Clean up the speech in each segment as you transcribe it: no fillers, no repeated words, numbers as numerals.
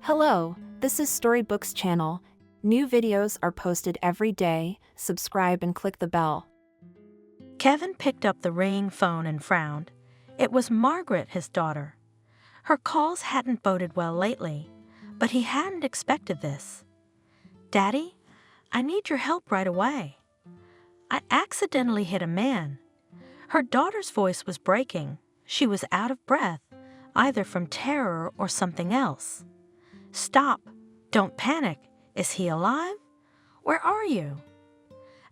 Hello, this is Storybooks channel. New videos are posted every day. Subscribe and click the bell. Kevin picked up the ringing phone and frowned. It was Margaret, his daughter. Her calls hadn't boded well lately, but he hadn't expected this. "Daddy, I need your help right away. I accidentally hit a man." Her daughter's voice was breaking. She was out of breath, either from terror or something else. "Stop. Don't panic. Is he alive? Where are you?"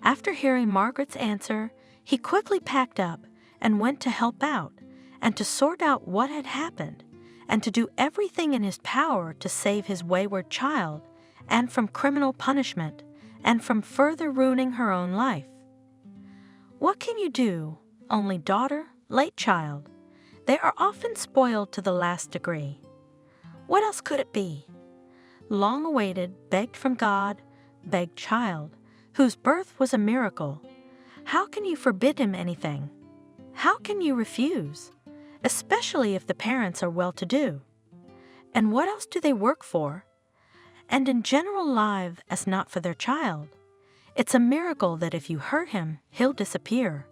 After hearing Margaret's answer, he quickly packed up and went to help out and to sort out what had happened and to do everything in his power to save his wayward child and from criminal punishment and from further ruining her own life. What can you do? Only daughter, late child. They are often spoiled to the last degree. What else could it be? Long awaited, begged from God, begged child, whose birth was a miracle. How can you forbid him anything? How can you refuse? Especially if the parents are well-to-do. And what else do they work for? And in general live as not for their child. It's a miracle that if you hurt him, he'll disappear.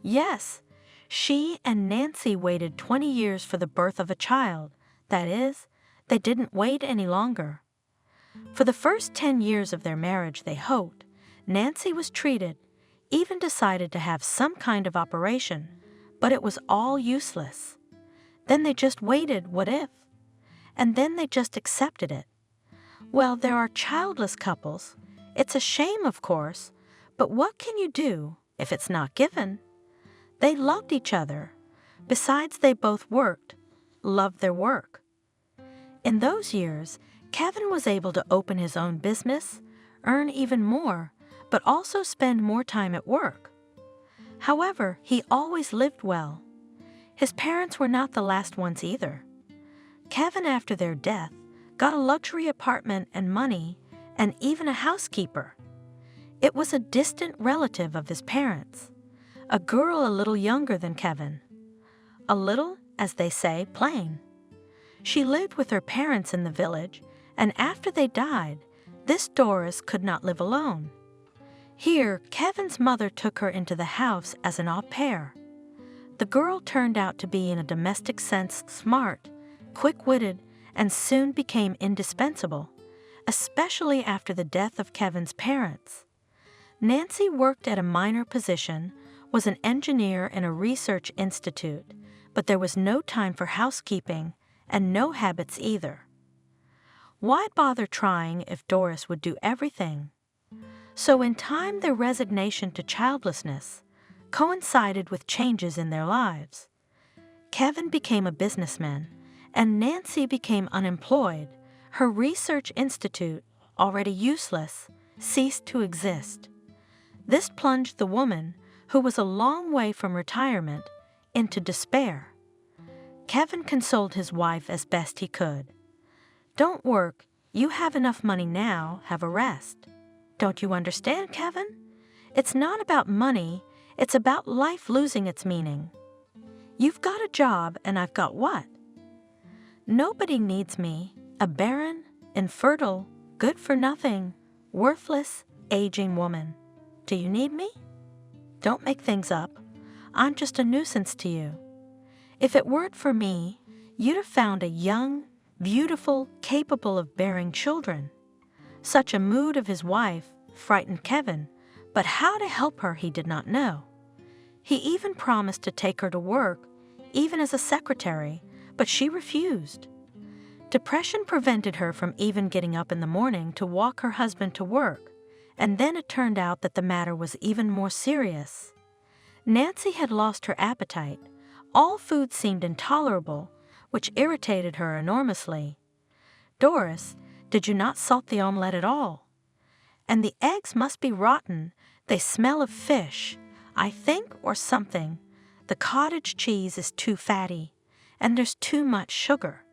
Yes, she and Nancy waited 20 years for the birth of a child. That is, they didn't wait any longer. For the first 10 years of their marriage, they hoped, Nancy was treated, even decided to have some kind of operation, but it was all useless. Then they just waited, what if? And then they just accepted it. Well, there are childless couples. It's a shame, of course, but what can you do if it's not given? They loved each other. Besides, they both loved their work. In those years, Kevin was able to open his own business, earn even more, but also spend more time at work. However, he always lived well. His parents were not the last ones either. Kevin, after their death, got a luxury apartment and money, and even a housekeeper. It was a distant relative of his parents, a girl a little younger than Kevin. A little, as they say, plain. She lived with her parents in the village, and after they died, this Doris could not live alone. Here, Kevin's mother took her into the house as an au pair. The girl turned out to be in a domestic sense smart, quick-witted, and soon became indispensable, especially after the death of Kevin's parents. Nancy worked at a minor position, was an engineer in a research institute, but there was no time for housekeeping and no habits either. Why bother trying if Doris would do everything? So in time, their resignation to childlessness coincided with changes in their lives. Kevin became a businessman, and Nancy became unemployed. Her research institute, already useless, ceased to exist. This plunged the woman, who was a long way from retirement, into despair. Kevin consoled his wife as best he could. "Don't work. You have enough money now. Have a rest. Don't you understand, Kevin? It's not about money. It's about life losing its meaning. You've got a job, and I've got what? Nobody needs me, a barren, infertile, good-for-nothing, worthless, aging woman. Do you need me? Don't make things up. I'm just a nuisance to you. If it weren't for me, you'd have found a young, beautiful, capable of bearing children." Such a mood of his wife frightened Kevin, but how to help her he did not know. He even promised to take her to work, even as a secretary, but she refused. Depression prevented her from even getting up in the morning to walk her husband to work, and then it turned out that the matter was even more serious. Nancy had lost her appetite. All food seemed intolerable, which irritated her enormously. "Doris, did you not salt the omelette at all? And the eggs must be rotten. They smell of fish, I think, or something. The cottage cheese is too fatty, and there's too much sugar.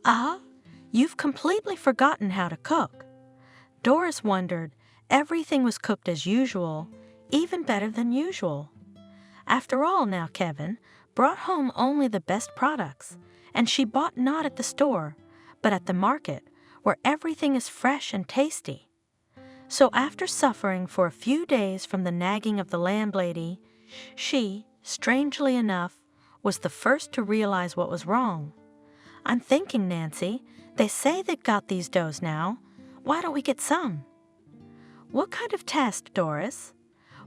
Ah, you've completely forgotten how to cook." Doris wondered. Everything was cooked as usual, even better than usual. After all, now Kevin brought home only the best products, and she bought not at the store, but at the market, where everything is fresh and tasty. So after suffering for a few days from the nagging of the landlady, she, strangely enough, was the first to realize what was wrong. "I'm thinking, Nancy, they say they've got these doughs now. Why don't we get some?" "What kind of test, Doris?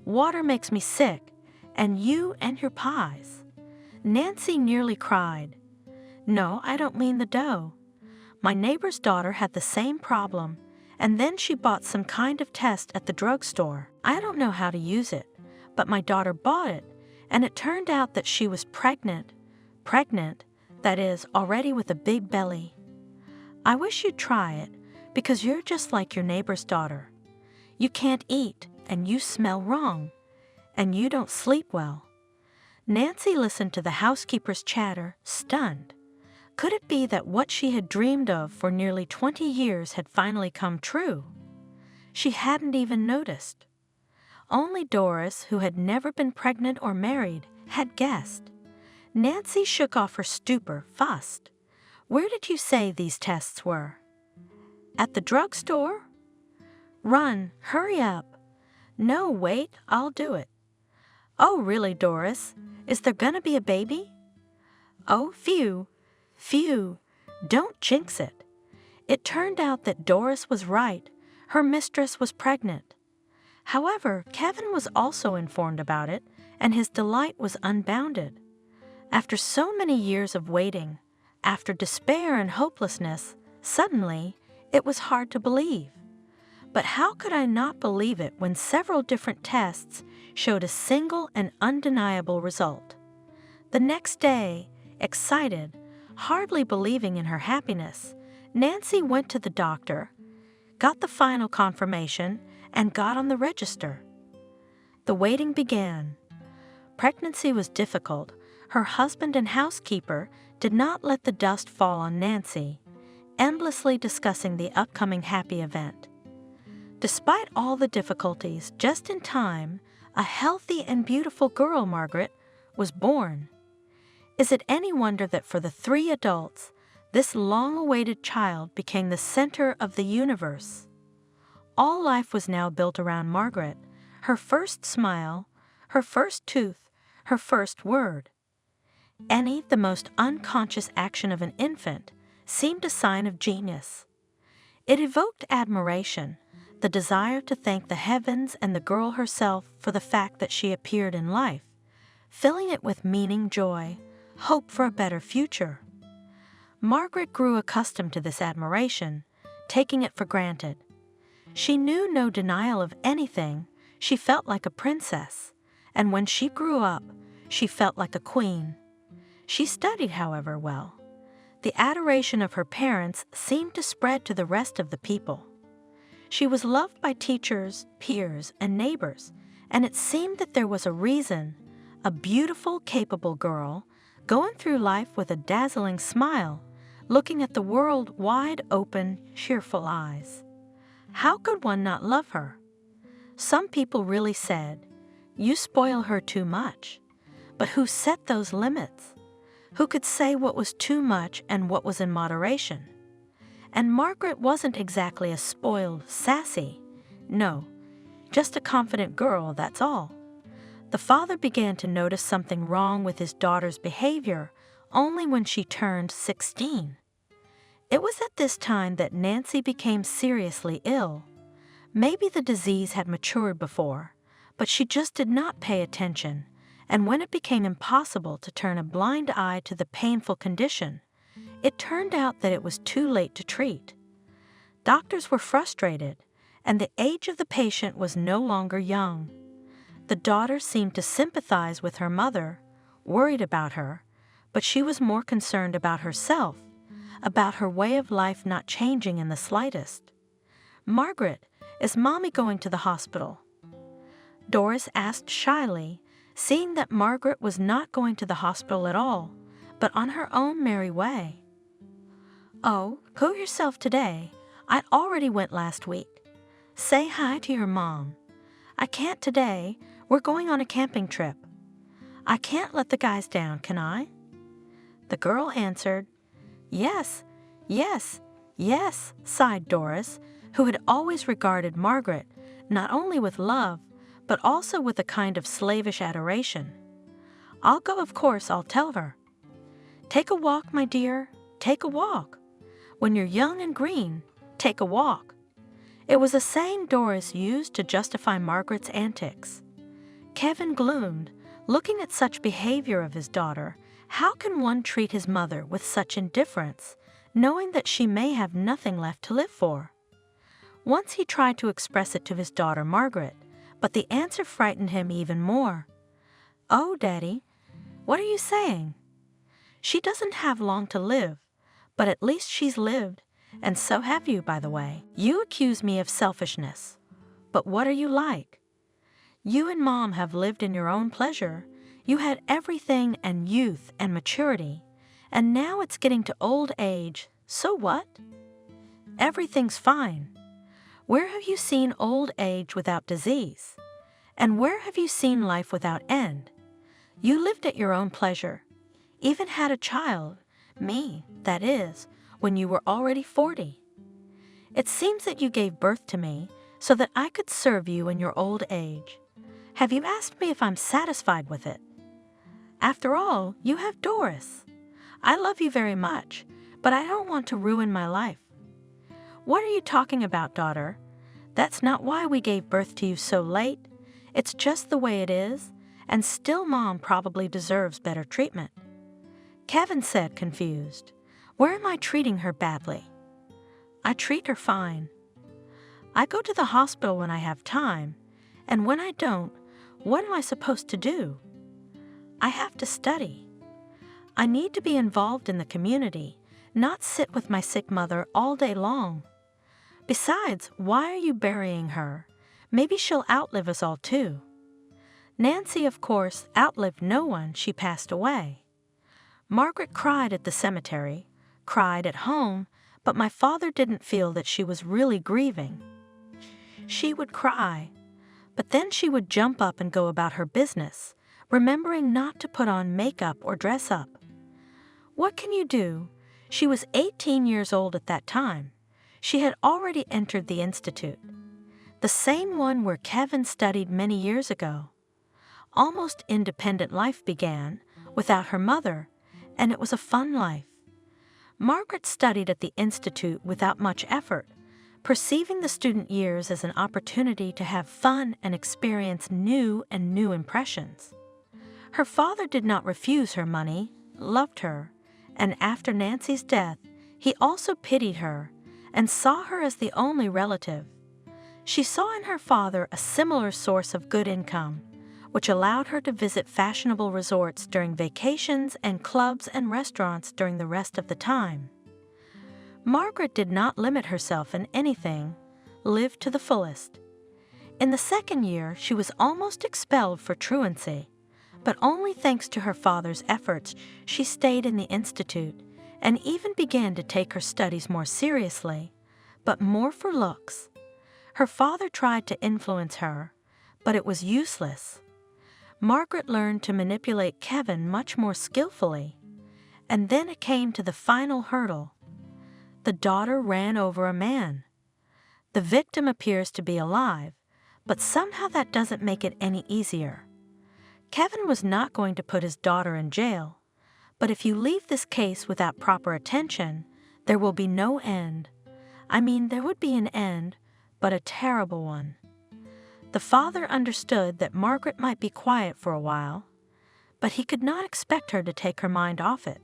Water makes me sick, and you and your pies." Nancy nearly cried. "No, I don't mean the dough. My neighbor's daughter had the same problem, and then she bought some kind of test at the drugstore. I don't know how to use it, but my daughter bought it, and it turned out that she was pregnant. Pregnant, that is, already with a big belly. I wish you'd try it, because you're just like your neighbor's daughter. You can't eat, and you smell wrong, and you don't sleep well." Nancy listened to the housekeeper's chatter, stunned. Could it be that what she had dreamed of for nearly 20 years had finally come true? She hadn't even noticed. Only Doris, who had never been pregnant or married, had guessed. Nancy shook off her stupor, fussed. "Where did you say these tests were?" "At the drugstore." "Run, hurry up." "No, wait, I'll do it." "Oh, really, Doris? Is there gonna be a baby?" "Oh, phew, phew, don't jinx it." It turned out that Doris was right. Her mistress was pregnant. However, Kevin was also informed about it, and his delight was unbounded. After so many years of waiting, after despair and hopelessness, suddenly, it was hard to believe. But how could I not believe it when several different tests showed a single and undeniable result? The next day, excited, hardly believing in her happiness, Nancy went to the doctor, got the final confirmation, and got on the register. The waiting began. Pregnancy was difficult. Her husband and housekeeper did not let the dust fall on Nancy, endlessly discussing the upcoming happy event. Despite all the difficulties, just in time, a healthy and beautiful girl, Margaret, was born. Is it any wonder that for the 3 adults, this long-awaited child became the center of the universe? All life was now built around Margaret, her first smile, her first tooth, her first word. Any, the most unconscious action of an infant seemed a sign of genius. It evoked admiration, the desire to thank the heavens and the girl herself for the fact that she appeared in life, filling it with meaning, joy, hope for a better future. Margaret grew accustomed to this admiration, taking it for granted. She knew no denial of anything. She felt like a princess, and when she grew up, she felt like a queen. She studied, however, well. The adoration of her parents seemed to spread to the rest of the people. She was loved by teachers, peers, and neighbors, and it seemed that there was a reason, a beautiful, capable girl, going through life with a dazzling smile, looking at the world wide open, cheerful eyes. How could one not love her? Some people really said, "You spoil her too much." But who set those limits? Who could say what was too much and what was in moderation? And Margaret wasn't exactly a spoiled, sassy. No, just a confident girl, that's all. The father began to notice something wrong with his daughter's behavior only when she turned 16. It was at this time that Nancy became seriously ill. Maybe the disease had matured before, but she just did not pay attention, and when it became impossible to turn a blind eye to the painful condition, it turned out that it was too late to treat. Doctors were frustrated, and the age of the patient was no longer young. The daughter seemed to sympathize with her mother, worried about her, but she was more concerned about herself, about her way of life not changing in the slightest. "Margaret, is Mommy going to the hospital?" Doris asked shyly, seeing that Margaret was not going to the hospital at all, but on her own merry way. "Oh, go yourself today. I already went last week. Say hi to your mom." "I can't today. We're going on a camping trip." "I can't let the guys down, can I?" The girl answered, "Yes, Yes, yes, sighed Doris, who had always regarded Margaret not only with love, but also with a kind of slavish adoration. I'll go, of course, I'll tell her. Take a walk, my dear, take a walk. When you're young and green, take a walk. It was a saying Doris used to justify Margaret's antics. Kevin gloomed, looking at such behavior of his daughter. How can one treat his mother with such indifference, knowing that she may have nothing left to live for? Once he tried to express it to his daughter Margaret, but the answer frightened him even more. "Oh, Daddy, what are you saying?" "She doesn't have long to live, but at least she's lived, and so have you, by the way. You accuse me of selfishness, but what are you like? You and Mom have lived in your own pleasure. You had everything and youth and maturity, and now it's getting to old age, so what? Everything's fine. Where have you seen old age without disease? And where have you seen life without end? You lived at your own pleasure, even had a child, me, that is, when you were already 40. It seems that you gave birth to me so that I could serve you in your old age. Have you asked me if I'm satisfied with it? After all, you have Doris. I love you very much, but I don't want to ruin my life." "What are you talking about, daughter? That's not why we gave birth to you so late. It's just the way it is, and still Mom probably deserves better treatment." Kevin said, confused. "Where am I treating her badly?" "I treat her fine. I go to the hospital when I have time, and when I don't, what am I supposed to do? I have to study. I need to be involved in the community, not sit with my sick mother all day long. Besides, why are you burying her? Maybe she'll outlive us all too." Nancy, of course, outlived no one. She passed away. Margaret cried at the cemetery, cried at home, but my father didn't feel that she was really grieving. She would cry, but then she would jump up and go about her business, remembering not to put on makeup or dress up. What can you do? She was 18 years old at that time. She had already entered the institute, the same one where Kevin studied many years ago. Almost independent life began without her mother, and it was a fun life. Margaret studied at the institute without much effort, perceiving the student years as an opportunity to have fun and experience new impressions. Her father did not refuse her money, loved her, and after Nancy's death, he also pitied her and saw her as the only relative. She saw in her father a similar source of good income, which allowed her to visit fashionable resorts during vacations and clubs and restaurants during the rest of the time. Margaret did not limit herself in anything, lived to the fullest. In the second year, she was almost expelled for truancy, but only thanks to her father's efforts, she stayed in the institute and even began to take her studies more seriously, but more for looks. Her father tried to influence her, but it was useless. Margaret learned to manipulate Kevin much more skillfully, and then it came to the final hurdle. The daughter ran over a man. The victim appears to be alive, but somehow that doesn't make it any easier. Kevin was not going to put his daughter in jail, but if you leave this case without proper attention, there will be no end. I mean, there would be an end, but a terrible one. The father understood that Margaret might be quiet for a while, but he could not expect her to take her mind off it.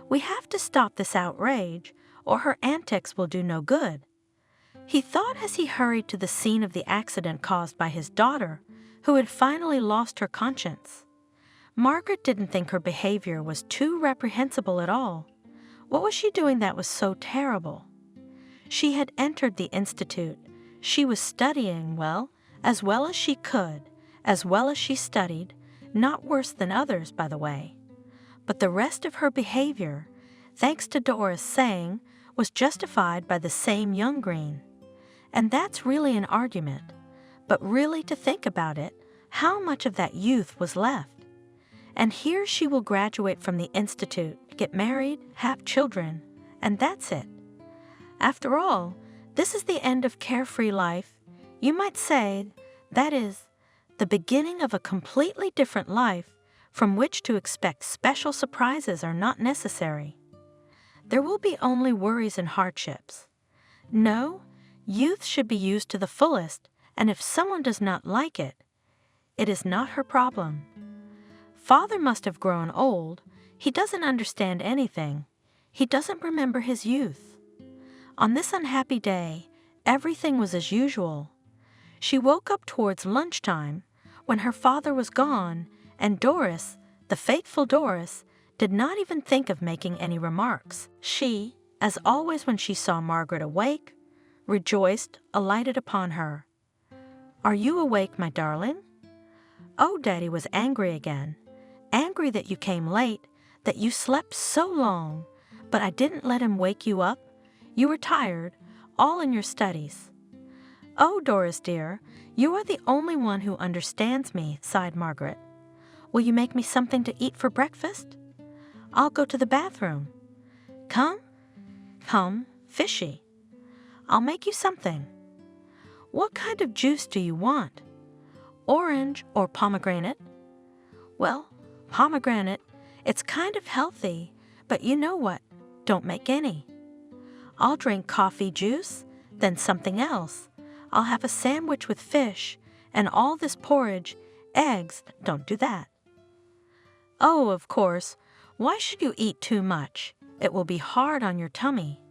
We have to stop this outrage, or her antics will do no good. He thought as he hurried to the scene of the accident caused by his daughter, who had finally lost her conscience. Margaret didn't think her behavior was too reprehensible at all. What was she doing that was so terrible? She had entered the institute. She was studying well as she could, as well as she studied, not worse than others, by the way. But the rest of her behavior, thanks to Doris saying, was justified by the same young green. And that's really an argument. But really, to think about it, how much of that youth was left? And here she will graduate from the institute, get married, have children, and that's it. After all, this is the end of carefree life. You might say that is the beginning of a completely different life from which to expect special surprises are not necessary. There will be only worries and hardships. No, youth should be used to the fullest, and if someone does not like it, it is not her problem. Father must have grown old. He doesn't understand anything. He doesn't remember his youth. On this unhappy day, everything was as usual. She woke up towards lunchtime when her father was gone, and Doris, the faithful Doris, did not even think of making any remarks. She, as always when she saw Margaret awake, rejoiced, alighted upon her. "Are you awake, my darling?" Oh, Daddy was angry again. Angry that you came late, that you slept so long, but I didn't let him wake you up. You were tired, all in your studies. "Oh, Doris dear, you are the only one who understands me," sighed Margaret. "Will you make me something to eat for breakfast? I'll go to the bathroom. Come, fishy. I'll make you something. What kind of juice do you want? Orange or pomegranate?" "Well, pomegranate. It's kind of healthy, but you know what? Don't make any." "I'll drink coffee juice, then something else. I'll have a sandwich with fish, and all this porridge, eggs, don't do that." "Oh, of course. Why should you eat too much? It will be hard on your tummy."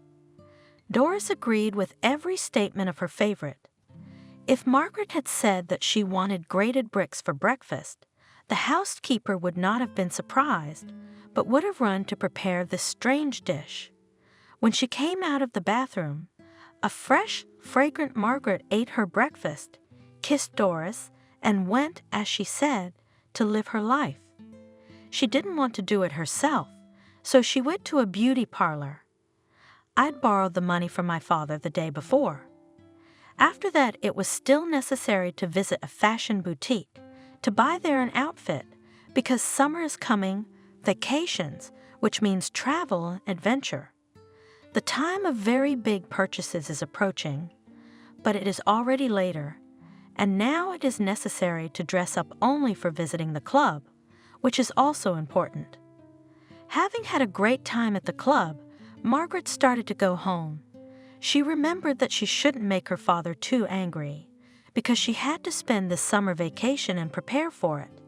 Doris agreed with every statement of her favorite. If Margaret had said that she wanted grated bricks for breakfast, the housekeeper would not have been surprised, but would have run to prepare this strange dish. When she came out of the bathroom, a fresh, fragrant Margaret ate her breakfast, kissed Doris, and went, as she said, to live her life. She didn't want to do it herself, so she went to a beauty parlor. I'd borrowed the money from my father the day before. After that, it was still necessary to visit a fashion boutique, to buy there an outfit, because summer is coming, vacations, which means travel and adventure. The time of very big purchases is approaching, but it is already later, and now it is necessary to dress up only for visiting the club, which is also important. Having had a great time at the club, Margaret started to go home. She remembered that she shouldn't make her father too angry, because she had to spend this summer vacation and prepare for it.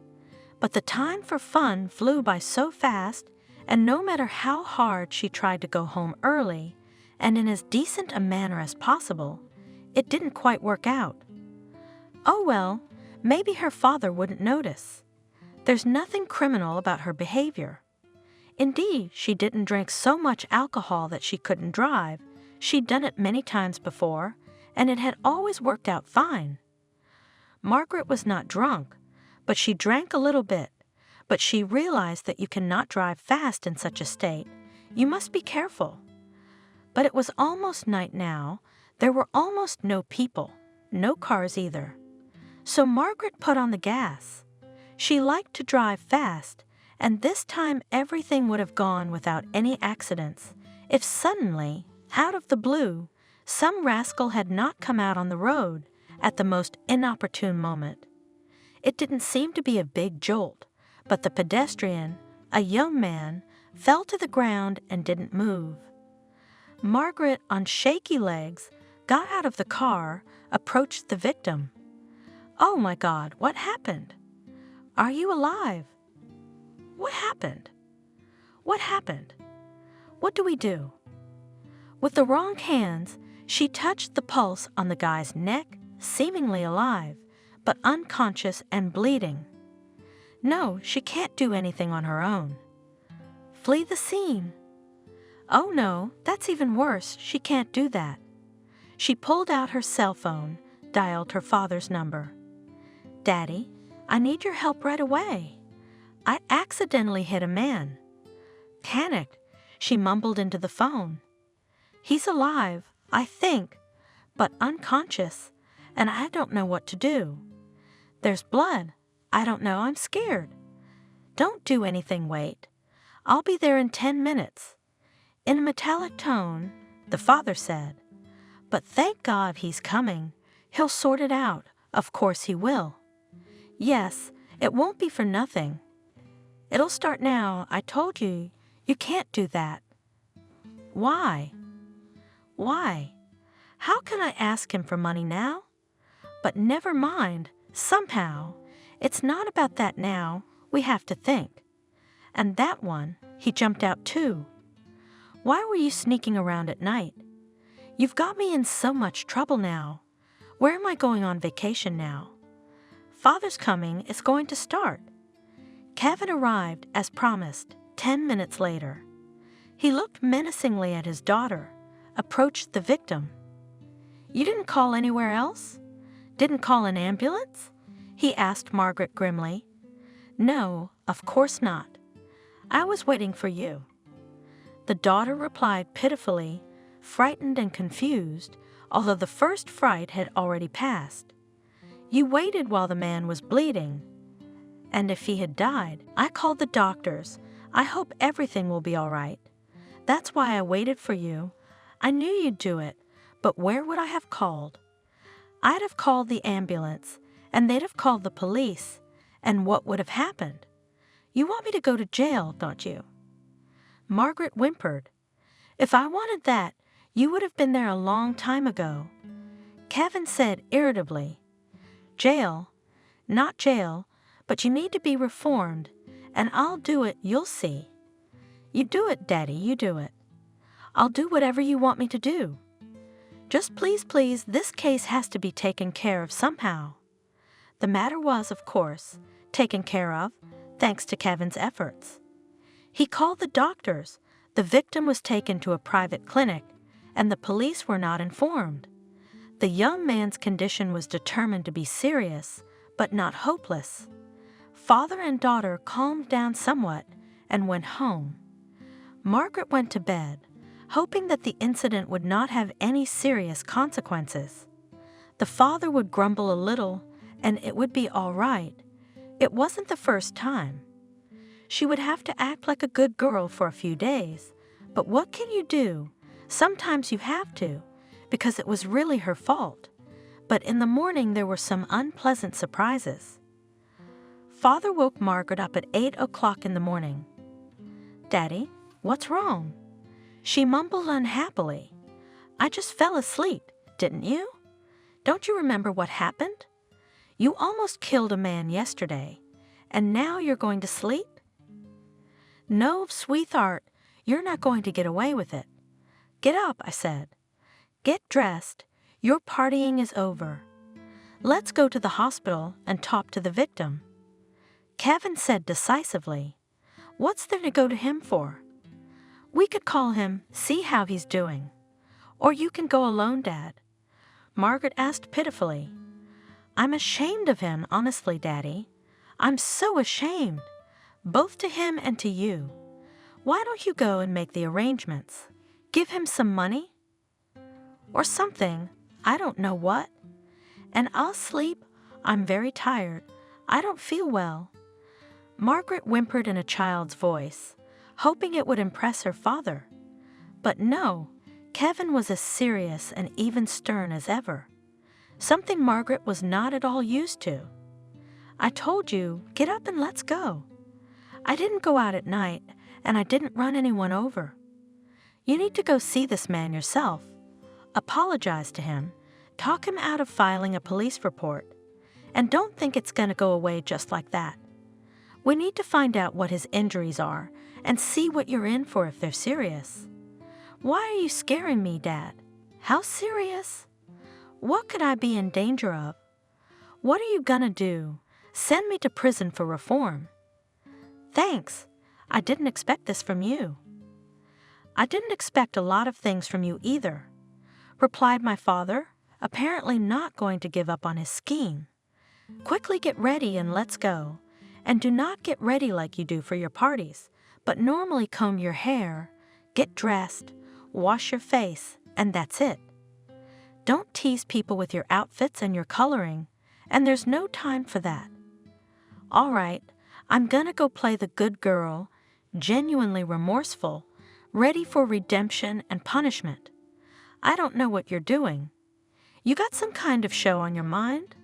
But the time for fun flew by so fast, and no matter how hard she tried to go home early and in as decent a manner as possible, it didn't quite work out. Oh well, maybe her father wouldn't notice. There's nothing criminal about her behavior. Indeed, she didn't drink so much alcohol that she couldn't drive. She'd done it many times before, and it had always worked out fine. Margaret was not drunk, but she drank a little bit. But she realized that you cannot drive fast in such a state. You must be careful. But it was almost night now. There were almost no people, no cars either. So Margaret put on the gas. She liked to drive fast, and this time everything would have gone without any accidents if suddenly, out of the blue, some rascal had not come out on the road at the most inopportune moment. It didn't seem to be a big jolt, but the pedestrian, a young man, fell to the ground and didn't move. Margaret, on shaky legs, got out of the car, approached the victim. "Oh my God, what happened? Are you alive? What happened? What happened? What do we do?" With the wrong hands, she touched the pulse on the guy's neck, seemingly alive, but unconscious and bleeding. No, she can't do anything on her own. Flee the scene. Oh no, that's even worse. She can't do that. She pulled out her cell phone, dialed her father's number. "Daddy, I need your help right away. I accidentally hit a man." Panicked, she mumbled into the phone. "He's alive, I think, but unconscious, and I don't know what to do. There's blood. I don't know, I'm scared." "Don't do anything, wait. I'll be there in 10 minutes. In a metallic tone, the father said, "But thank God he's coming. He'll sort it out. Of course he will. Yes, it won't be for nothing. It'll start now. I told you, you can't do that." Why? Why? How can I ask him for money now? But never mind. Somehow, it's not about that now. We have to think. And that one, he jumped out too. Why were you sneaking around at night? You've got me in so much trouble now. Where am I going on vacation now? Father's coming is going to start. Kevin arrived, as promised, 10 minutes later. He looked menacingly at his daughter, approached the victim. "You didn't call anywhere else? Didn't call an ambulance?" he asked Margaret grimly. "No, of course not. I was waiting for you." The daughter replied pitifully, frightened and confused, although the first fright had already passed. "You waited while the man was bleeding. And if he had died, I called the doctors. I hope everything will be all right. That's why I waited for you. I knew you'd do it, but where would I have called? I'd have called the ambulance, and they'd have called the police, and what would have happened? You want me to go to jail, don't you?" Margaret whimpered. "If I wanted that, you would have been there a long time ago." Kevin said irritably, "Jail? Not jail, but you need to be reformed, and I'll do it, you'll see." "You do it, Daddy, you do it. I'll do whatever you want me to do. Just please, this case has to be taken care of somehow." The matter was, of course, taken care of, thanks to Kevin's efforts. He called the doctors, the victim was taken to a private clinic, and the police were not informed. The young man's condition was determined to be serious, but not hopeless. Father and daughter calmed down somewhat and went home. Margaret went to bed, hoping that the incident would not have any serious consequences. The father would grumble a little, and it would be all right. It wasn't the first time. She would have to act like a good girl for a few days, but what can you do? Sometimes you have to, because it was really her fault. But in the morning there were some unpleasant surprises. Father woke Margaret up at 8 o'clock in the morning. "Daddy, what's wrong?" She mumbled unhappily. "I just fell asleep, didn't you? Don't you remember what happened? You almost killed a man yesterday, and now you're going to sleep?" "No, sweetheart, you're not going to get away with it. Get up," I said. "Get dressed. Your partying is over. Let's go to the hospital and talk to the victim." Kevin said decisively, "What's there to go to him for? We could call him, see how he's doing. Or you can go alone, Dad." Margaret asked pitifully. "I'm ashamed of him, honestly, Daddy. I'm so ashamed, both to him and to you. Why don't you go and make the arrangements? Give him some money? Or something, I don't know what. And I'll sleep. I'm very tired. I don't feel well." Margaret whimpered in a child's voice, hoping it would impress her father. But no, Kevin was as serious and even stern as ever, something Margaret was not at all used to. "I told you, get up and let's go. I didn't go out at night, and I didn't run anyone over. You need to go see this man yourself. Apologize to him, talk him out of filing a police report, and don't think it's going to go away just like that. We need to find out what his injuries are and see what you're in for if they're serious." "Why are you scaring me, Dad? How serious? What could I be in danger of? What are you gonna do? Send me to prison for reform?" "Thanks. I didn't expect this from you." "I didn't expect a lot of things from you either," replied my father, apparently not going to give up on his scheme. "Quickly get ready and let's go. And do not get ready like you do for your parties, but normally comb your hair, get dressed, wash your face, and that's it. Don't tease people with your outfits and your coloring, and there's no time for that." "All right, I'm gonna go play the good girl, genuinely remorseful, ready for redemption and punishment. I don't know what you're doing. You got some kind of show on your mind?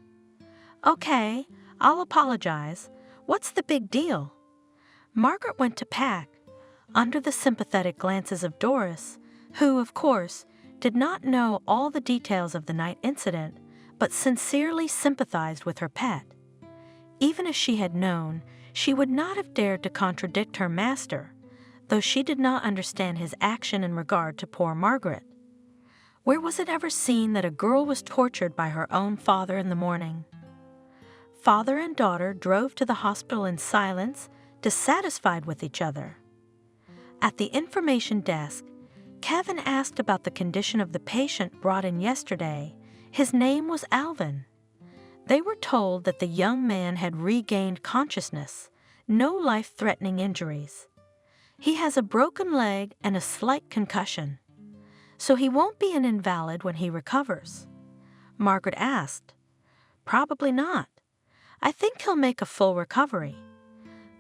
Okay, I'll apologize. What's the big deal? Margaret went to pack, under the sympathetic glances of Doris, who, of course, did not know all the details of the night incident, but sincerely sympathized with her pet. Even if she had known, she would not have dared to contradict her master, though she did not understand his action in regard to poor Margaret. Where was it ever seen that a girl was tortured by her own father in the morning? Father and daughter drove to the hospital in silence, dissatisfied with each other. At the information desk, Kevin asked about the condition of the patient brought in yesterday. His name was Alvin. They were told that the young man had regained consciousness, no life-threatening injuries. He has a broken leg and a slight concussion, so he won't be an invalid when he recovers. Margaret asked. Probably not. I think he'll make a full recovery.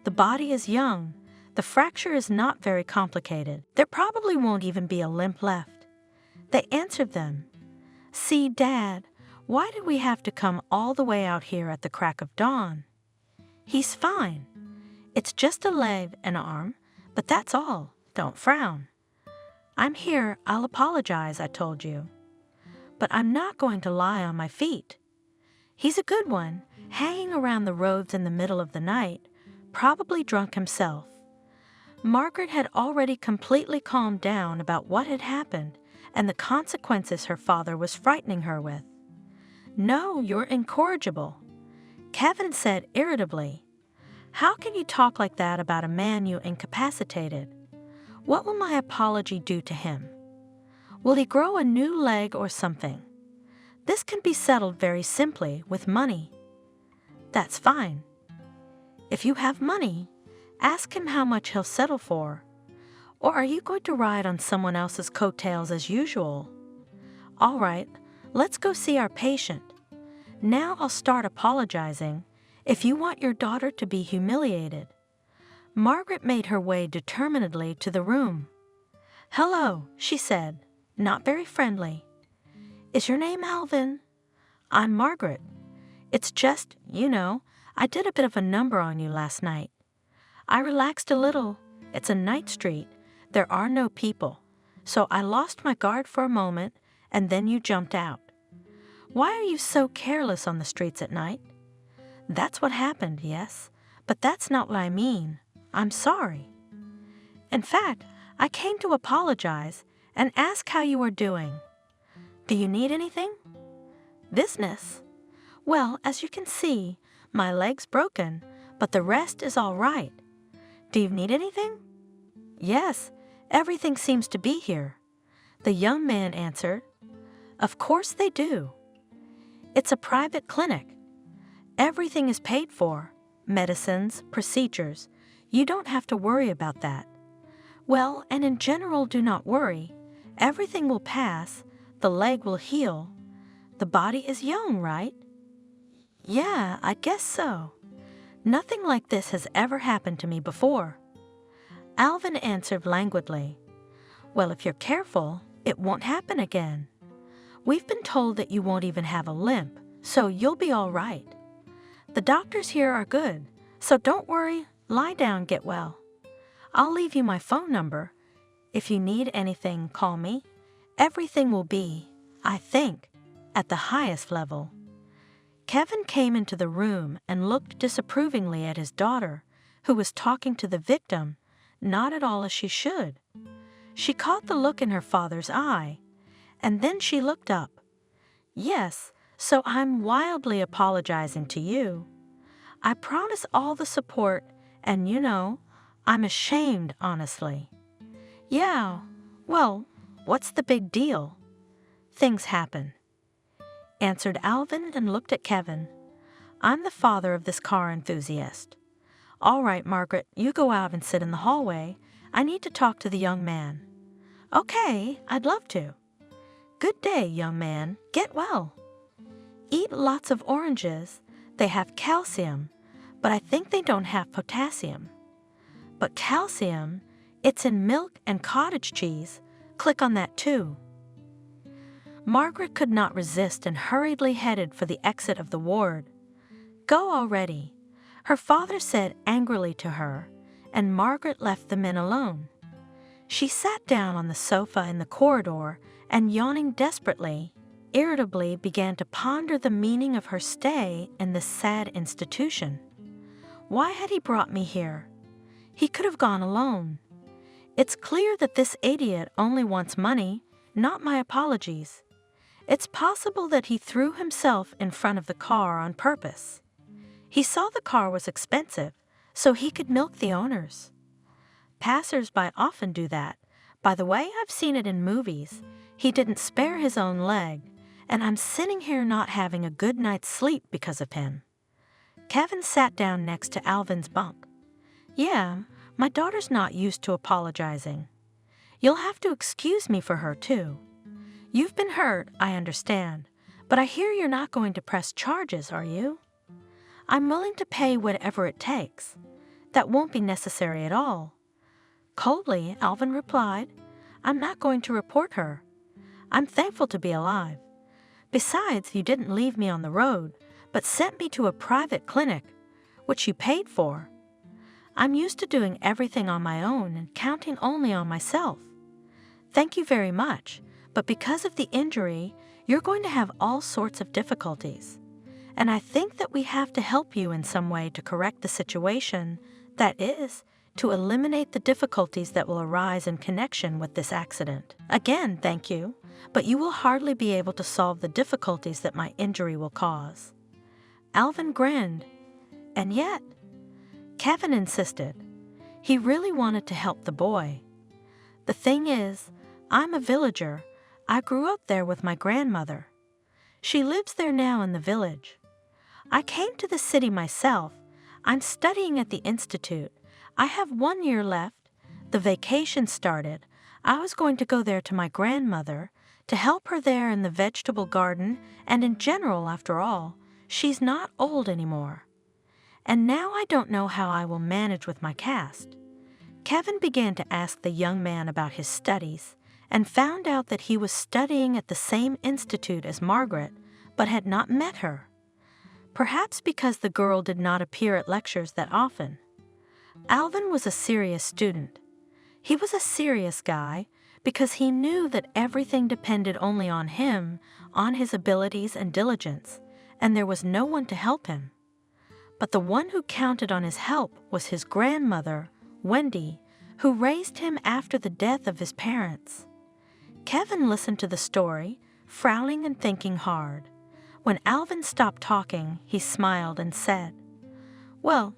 The body is young. The fracture is not very complicated. There probably won't even be a limp left. They answered them. See, Dad, why did we have to come all the way out here at the crack of dawn? He's fine. It's just a leg and arm, but that's all. Don't frown. I'm here, I'll apologize, I told you. But I'm not going to lie on my feet. He's a good one, hanging around the roads in the middle of the night, probably drunk himself. Margaret had already completely calmed down about what had happened and the consequences her father was frightening her with. No, you're incorrigible. Kevin said irritably. How can you talk like that about a man you incapacitated? What will my apology do to him? Will he grow a new leg or something? This can be settled very simply with money. That's fine. If you have money, ask him how much he'll settle for. Or are you going to ride on someone else's coattails as usual? All right, let's go see our patient. Now I'll start apologizing if you want your daughter to be humiliated. Margaret made her way determinedly to the room. Hello, she said, not very friendly. Is your name Alvin? I'm Margaret. It's just, I did a bit of a number on you last night. I relaxed a little. It's a night street. There are no people. So I lost my guard for a moment, and then you jumped out. Why are you so careless on the streets at night? That's what happened, yes, but that's not what I mean. I'm sorry. In fact, I came to apologize and ask how you are doing. Do you need anything? Business? Well, as you can see, my leg's broken, but the rest is all right. Do you need anything? Yes, everything seems to be here. The young man answered. Of course they do. It's a private clinic. Everything is paid for. Medicines, procedures. You don't have to worry about that. Well, and in general, do not worry. Everything will pass. The leg will heal. The body is young, right? Yeah, I guess so. Nothing like this has ever happened to me before. Alvin answered languidly. Well, if you're careful, it won't happen again. We've been told that you won't even have a limp, so you'll be all right. The doctors here are good, so don't worry, lie down, get well. I'll leave you my phone number. If you need anything, call me. Everything will be, I think, at the highest level. Kevin came into the room and looked disapprovingly at his daughter, who was talking to the victim, not at all as she should. She caught the look in her father's eye, and then she looked up. Yes, so I'm wildly apologizing to you. I promise all the support, and I'm ashamed, honestly. Yeah, well, what's the big deal? Things happen, answered Alvin and looked at Kevin. I'm the father of this car enthusiast. All right, Margaret, you go out and sit in the hallway. I need to talk to the young man. Okay, I'd love to. Good day, young man. Get well. Eat lots of oranges. They have calcium, but I think they don't have potassium. But calcium It's in milk and cottage cheese. Click on that too. Margaret could not resist and hurriedly headed for the exit of the ward. Go already, her father said angrily to her, and Margaret left the men alone. She sat down on the sofa in the corridor and, yawning desperately, irritably began to ponder the meaning of her stay in this sad institution. Why had he brought me here? He could have gone alone. It's clear that this idiot only wants money, not my apologies. It's possible that he threw himself in front of the car on purpose. He saw the car was expensive, so he could milk the owners. Passers-by often do that. By the way, I've seen it in movies. He didn't spare his own leg, and I'm sitting here not having a good night's sleep because of him. Kevin sat down next to Alvin's bunk. Yeah, my daughter's not used to apologizing. You'll have to excuse me for her, too. You've been hurt, I understand, but I hear you're not going to press charges, are you? I'm willing to pay whatever it takes. That won't be necessary at all. Coldly, Alvin replied, I'm not going to report her. I'm thankful to be alive. Besides, you didn't leave me on the road, but sent me to a private clinic, which you paid for. I'm used to doing everything on my own and counting only on myself. Thank you very much, but because of the injury, you're going to have all sorts of difficulties. And I think that we have to help you in some way to correct the situation, that is, to eliminate the difficulties that will arise in connection with this accident. Again, thank you, but you will hardly be able to solve the difficulties that my injury will cause. Alvin grinned, and yet, Kevin insisted. He really wanted to help the boy. The thing is, I'm a villager. I grew up there with my grandmother. She lives there now in the village. I came to the city myself. I'm studying at the institute. I have 1 year left. The vacation started. I was going to go there to my grandmother, to help her there in the vegetable garden, and in general, after all, she's not old anymore. And now I don't know how I will manage with my cast. Kevin began to ask the young man about his studies, and found out that he was studying at the same institute as Margaret, but had not met her. Perhaps because the girl did not appear at lectures that often. Alvin was a serious student. He was a serious guy because he knew that everything depended only on him, on his abilities and diligence, and there was no one to help him. But the one who counted on his help was his grandmother, Wendy, who raised him after the death of his parents. Kevin listened to the story, frowning and thinking hard. When Alvin stopped talking, he smiled and said, Well,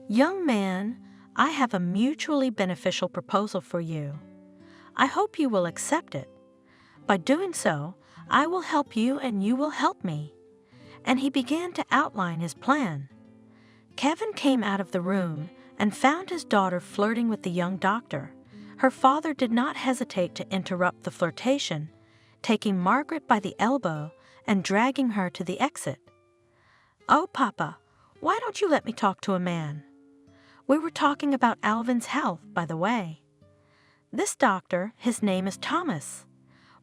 young man, I have a mutually beneficial proposal for you. I hope you will accept it. By doing so, I will help you and you will help me. And he began to outline his plan. Kevin came out of the room and found his daughter flirting with the young doctor. Her father did not hesitate to interrupt the flirtation, taking Margaret by the elbow and dragging her to the exit. Oh, Papa, why don't you let me talk to a man? We were talking about Alvin's health, by the way. This doctor, his name is Thomas.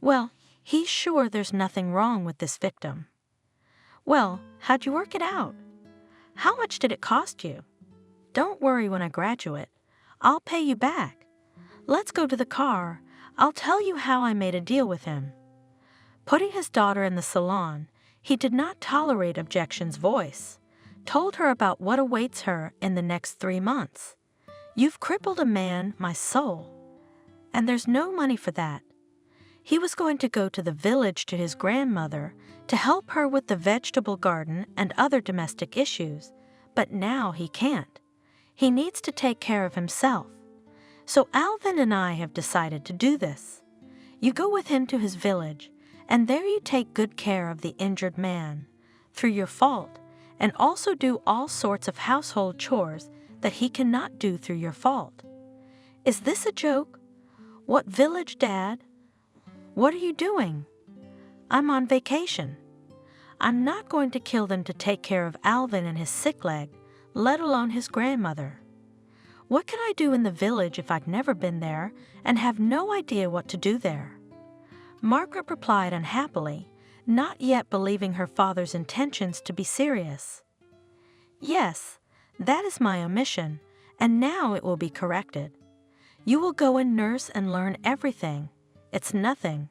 Well, he's sure there's nothing wrong with this victim. Well, how'd you work it out? How much did it cost you? Don't worry when I graduate. I'll pay you back. Let's go to the car. I'll tell you how I made a deal with him. Putting his daughter in the salon, he did not tolerate objection's voice, told her about what awaits her in the next 3 months. You've crippled a man, my soul. And there's no money for that. He was going to go to the village to his grandmother to help her with the vegetable garden and other domestic issues, but now he can't. He needs to take care of himself. So Alvin and I have decided to do this. You go with him to his village, and there you take good care of the injured man, through your fault, and also do all sorts of household chores that he cannot do through your fault. Is this a joke? What village, Dad? What are you doing? I'm on vacation. I'm not going to kill them to take care of Alvin and his sick leg, let alone his grandmother. What can I do in the village if I've never been there and have no idea what to do there? Margaret replied unhappily, not yet believing her father's intentions to be serious. Yes, that is my omission, and now it will be corrected. You will go and nurse and learn everything. It's nothing.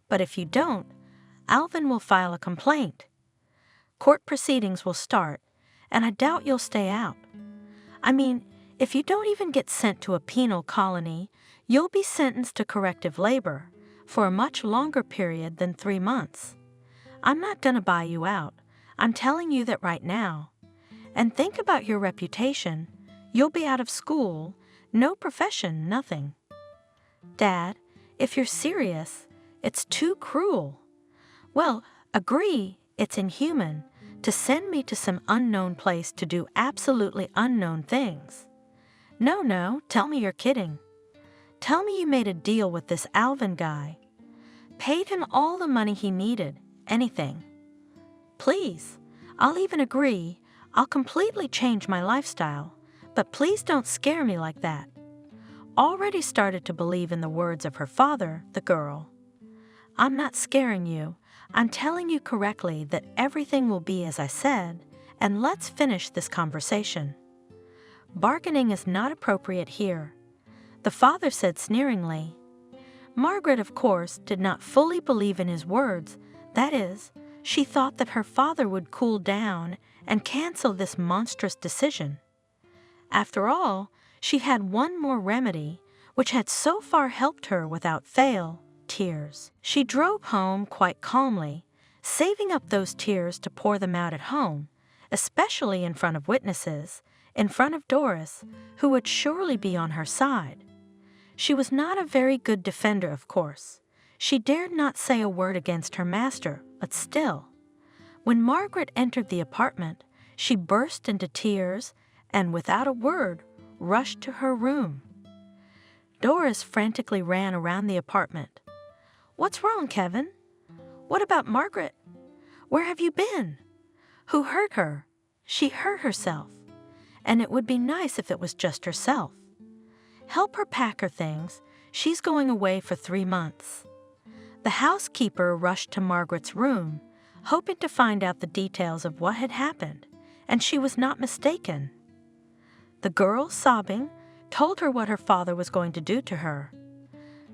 But if you don't, Alvin will file a complaint. Court proceedings will start, and I doubt you'll stay out. I mean, if you don't even get sent to a penal colony, you'll be sentenced to corrective labor for a much longer period than 3 months. I'm not going to buy you out. I'm telling you that right now. And think about your reputation. You'll be out of school, no profession, nothing. Dad, if you're serious, it's too cruel. Well, agree it's inhuman to send me to some unknown place to do absolutely unknown things. No, tell me you're kidding. Tell me you made a deal with this Alvin guy. Paid him all the money he needed, anything. Please, I'll even agree. I'll completely change my lifestyle, but please don't scare me like that. Already started to believe in the words of her father, the girl. I'm not scaring you. I'm telling you correctly that everything will be as I said, and let's finish this conversation. Bargaining is not appropriate here. The father said sneeringly. Margaret, of course, did not fully believe in his words. That is, she thought that her father would cool down and cancel this monstrous decision. After all, she had one more remedy, which had so far helped her without fail, tears. She drove home quite calmly, saving up those tears to pour them out at home, especially in front of witnesses, in front of Doris, who would surely be on her side. She was not a very good defender, of course. She dared not say a word against her master, but still. When Margaret entered the apartment, she burst into tears and, without a word, rushed to her room. Doris frantically ran around the apartment. What's wrong, Kevin? What about Margaret? Where have you been? Who hurt her? She hurt herself. And it would be nice if it was just herself. Help her pack her things. She's going away for 3 months. The housekeeper rushed to Margaret's room, hoping to find out the details of what had happened, and she was not mistaken. The girl, sobbing, told her what her father was going to do to her.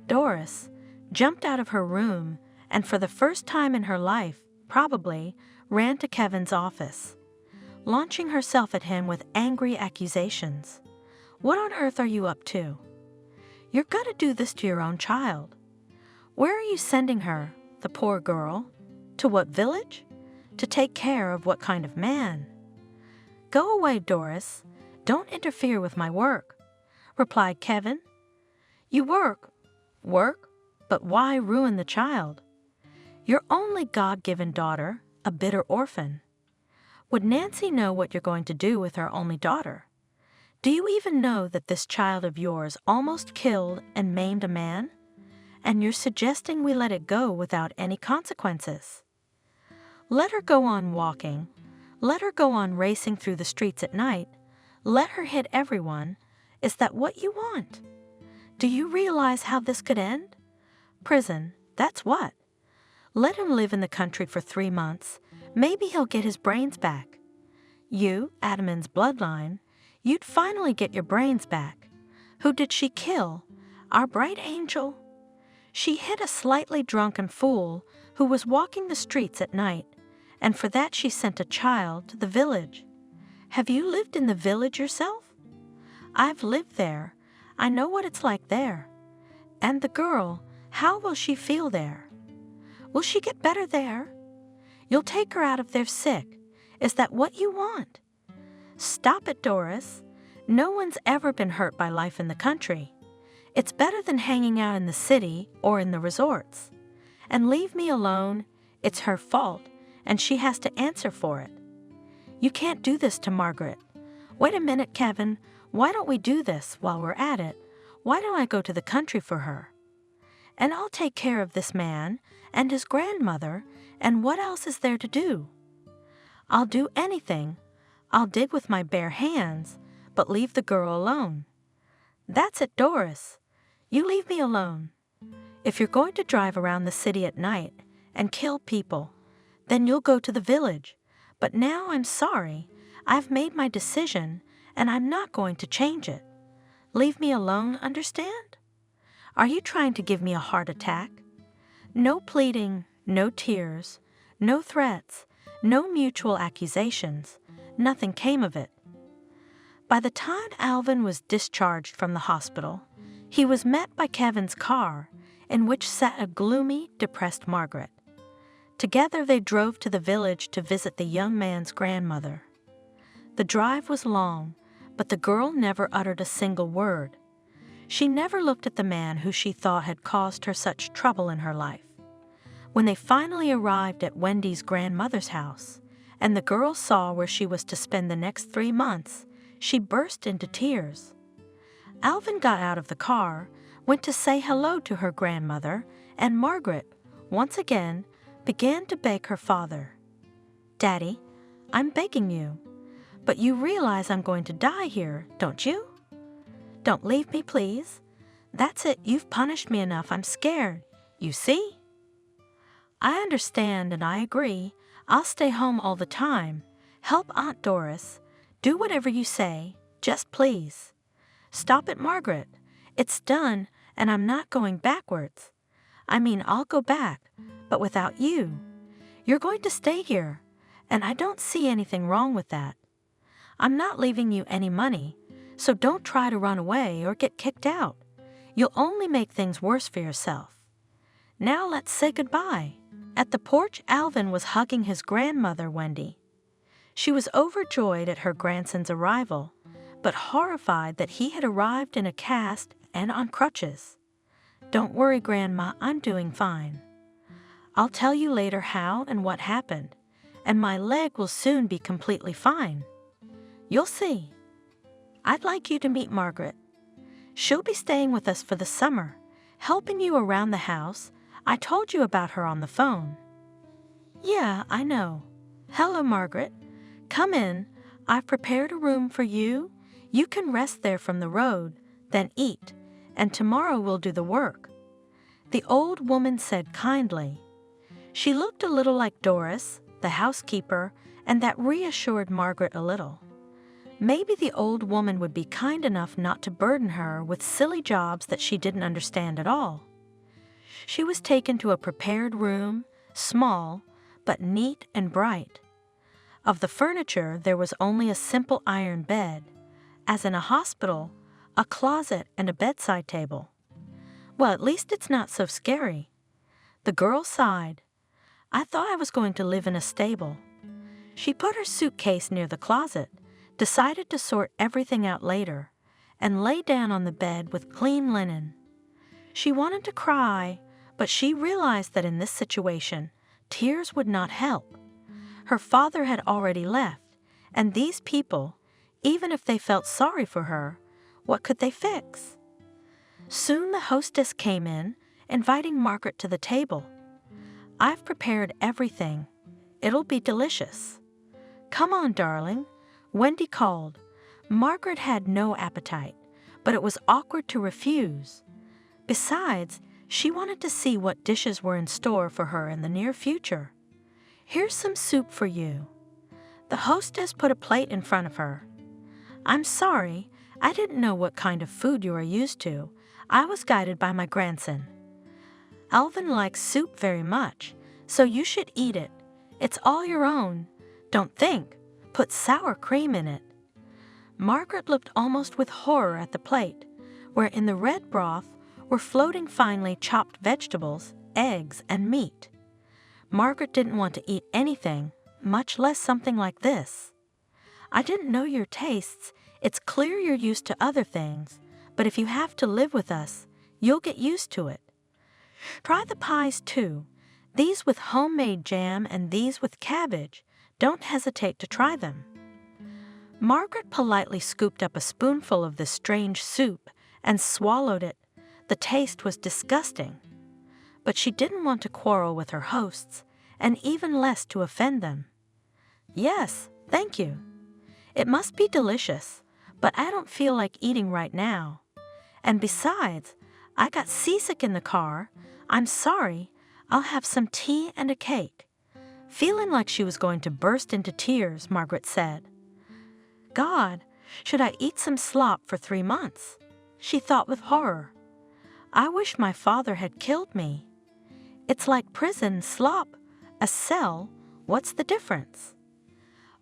Doris jumped out of her room and, for the first time in her life, probably, ran to Kevin's office, launching herself at him with angry accusations. What on earth are you up to? You're going to do this to your own child. Where are you sending her, the poor girl? To what village? To take care of what kind of man? Go away, Doris. Don't interfere with my work, replied Kevin. You work, but why ruin the child? Your only God-given daughter, a bitter orphan. Would Nancy know what you're going to do with her only daughter? Do you even know that this child of yours almost killed and maimed a man? And you're suggesting we let it go without any consequences? Let her go on walking. Let her go on racing through the streets at night. Let her hit everyone. Is that what you want? Do you realize how this could end? Prison, that's what. Let him live in the country for 3 months. Maybe he'll get his brains back. You, Adaman's bloodline, you'd finally get your brains back. Who did she kill? Our bright angel? She hit a slightly drunken fool who was walking the streets at night, and for that she sent a child to the village. Have you lived in the village yourself? I've lived there. I know what it's like there. And the girl, how will she feel there? Will she get better there? You'll take her out of there sick. Is that what you want? Stop it, Doris. No one's ever been hurt by life in the country. It's better than hanging out in the city or in the resorts. And leave me alone. It's her fault, and she has to answer for it. You can't do this to Margaret. Wait a minute, Kevin. Why don't we do this while we're at it? Why don't I go to the country for her? And I'll take care of this man and his grandmother, and what else is there to do? I'll do anything. I'll dig with my bare hands, but leave the girl alone. That's it, Doris. You leave me alone. If you're going to drive around the city at night and kill people, then you'll go to the village. But now I'm sorry. I've made my decision, and I'm not going to change it. Leave me alone, understand? Are you trying to give me a heart attack? No pleading, no tears, no threats, no mutual accusations. Nothing came of it. By the time Alvin was discharged from the hospital, he was met by Kevin's car, in which sat a gloomy, depressed Margaret. Together they drove to the village to visit the young man's grandmother. The drive was long, but the girl never uttered a single word. She never looked at the man who she thought had caused her such trouble in her life. When they finally arrived at Wendy's grandmother's house, and the girl saw where she was to spend the next 3 months, she burst into tears. Alvin got out of the car, went to say hello to her grandmother, and Margaret, once again, began to beg her father. "Daddy, I'm begging you, but you realize I'm going to die here, don't you? Don't leave me, please. That's it, you've punished me enough, I'm scared. You see?" "I understand and I agree. I'll stay home all the time. Help Aunt Doris. Do whatever you say. Just please. Stop it, Margaret. It's done, and I'm not going backwards. I mean, I'll go back, but without you. You're going to stay here, and I don't see anything wrong with that. I'm not leaving you any money, so don't try to run away or get kicked out. You'll only make things worse for yourself. Now let's say goodbye." At the porch, Alvin was hugging his grandmother, Wendy. She was overjoyed at her grandson's arrival, but horrified that he had arrived in a cast and on crutches. "Don't worry, Grandma, I'm doing fine. I'll tell you later how and what happened, and my leg will soon be completely fine. You'll see. I'd like you to meet Margaret. She'll be staying with us for the summer, helping you around the house. I told you about her on the phone." "Yeah, I know. Hello, Margaret. Come in. I've prepared a room for you. You can rest there from the road, then eat, and tomorrow we'll do the work," the old woman said kindly. She looked a little like Doris, the housekeeper, and that reassured Margaret a little. Maybe the old woman would be kind enough not to burden her with silly jobs that she didn't understand at all. She was taken to a prepared room, small, but neat and bright. Of the furniture, there was only a simple iron bed, as in a hospital, a closet and a bedside table. Well, at least it's not so scary. The girl sighed. "I thought I was going to live in a stable." She put her suitcase near the closet, decided to sort everything out later, and lay down on the bed with clean linen. She wanted to cry, but she realized that in this situation, tears would not help. Her father had already left, and these people, even if they felt sorry for her, what could they fix? Soon the hostess came in, inviting Margaret to the table. "I've prepared everything. It'll be delicious. Come on, darling," Wendy called. Margaret had no appetite, but it was awkward to refuse. Besides, she wanted to see what dishes were in store for her in the near future. "Here's some soup for you." The hostess put a plate in front of her. "I'm sorry, I didn't know what kind of food you are used to. I was guided by my grandson. Alvin likes soup very much, so you should eat it. It's all your own. Don't think. Put sour cream in it." Margaret looked almost with horror at the plate, where in the red broth were floating finely chopped vegetables, eggs, and meat. Margaret didn't want to eat anything, much less something like this. "I didn't know your tastes. It's clear you're used to other things, but if you have to live with us, you'll get used to it. Try the pies too. These with homemade jam and these with cabbage. Don't hesitate to try them." Margaret politely scooped up a spoonful of this strange soup and swallowed it. The taste was disgusting. But she didn't want to quarrel with her hosts, and even less to offend them. "Yes, thank you. It must be delicious, but I don't feel like eating right now. And besides, I got seasick in the car. I'm sorry. I'll have some tea and a cake." Feeling like she was going to burst into tears, Margaret said, "God, should I eat some slop for 3 months?" She thought with horror. "I wish my father had killed me. It's like prison, slop, a cell. What's the difference?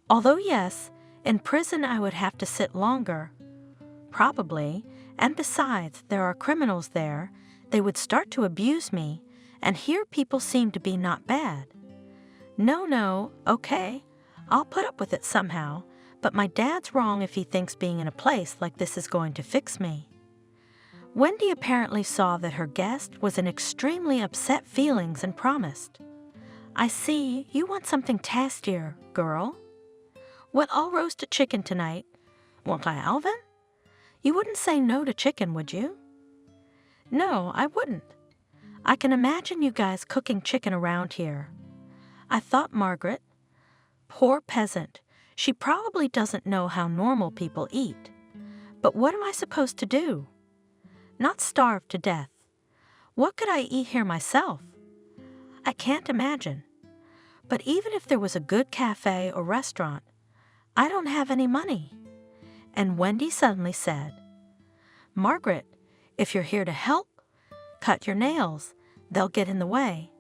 Although yes, in prison I would have to sit longer. Probably, and besides, there are criminals there. They would start to abuse me, and here people seem to be not bad. No, okay, I'll put up with it somehow, but my dad's wrong if he thinks being in a place like this is going to fix me." Wendy apparently saw that her guest was in extremely upset feelings and promised, "I see you want something tastier, girl. Well, I'll roast a chicken tonight. Won't I, Alvin? You wouldn't say no to chicken, would you?" "No, I wouldn't. I can imagine you guys cooking chicken around here." I thought Margaret, "Poor peasant, she probably doesn't know how normal people eat. But what am I supposed to do? Not starve to death. What could I eat here myself? I can't imagine. But even if there was a good cafe or restaurant, I don't have any money." And Wendy suddenly said, "Margaret, if you're here to help, cut your nails. They'll get in the way.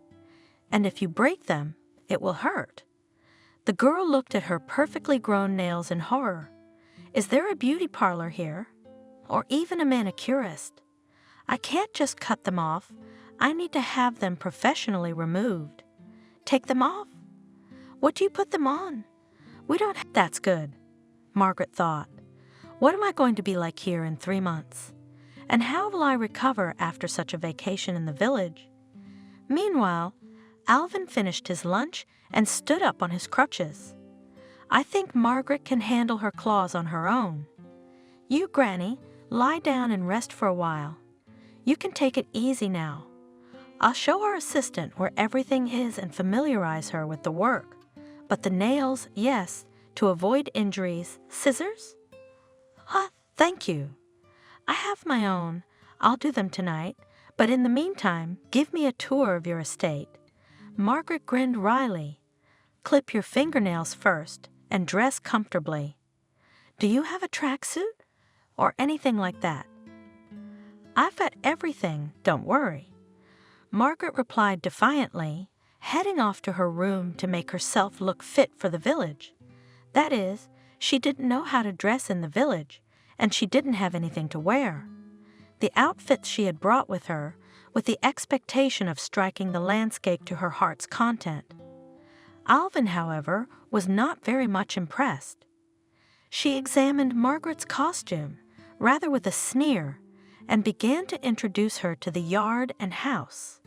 And if you break them, it will hurt." The girl looked at her perfectly grown nails in horror. "Is there a beauty parlor here? Or even a manicurist? I can't just cut them off. I need to have them professionally removed." "Take them off? What do you put them on? We don't have—" That's good, Margaret thought. What am I going to be like here in 3 months? And how will I recover after such a vacation in the village? Meanwhile, Alvin finished his lunch and stood up on his crutches. I think Margaret can handle her claws on her own. You, Granny, lie down and rest for a while. You can take it easy now. I'll show our assistant where everything is and familiarize her with the work. But the nails, yes, to avoid injuries. Scissors? Thank you. I have my own. I'll do them tonight. But in the meantime, give me a tour of your estate. Margaret grinned wryly. Clip your fingernails first and dress comfortably. Do you have a tracksuit or anything like that? I've got everything, don't worry. Margaret replied defiantly, heading off to her room to make herself look fit for the village. That is, she didn't know how to dress in the village, and she didn't have anything to wear. The outfits she had brought with her, with the expectation of striking the landscape to her heart's content. Alvin, however, was not very much impressed. She examined Margaret's costume, rather with a sneer, and began to introduce her to the yard and house.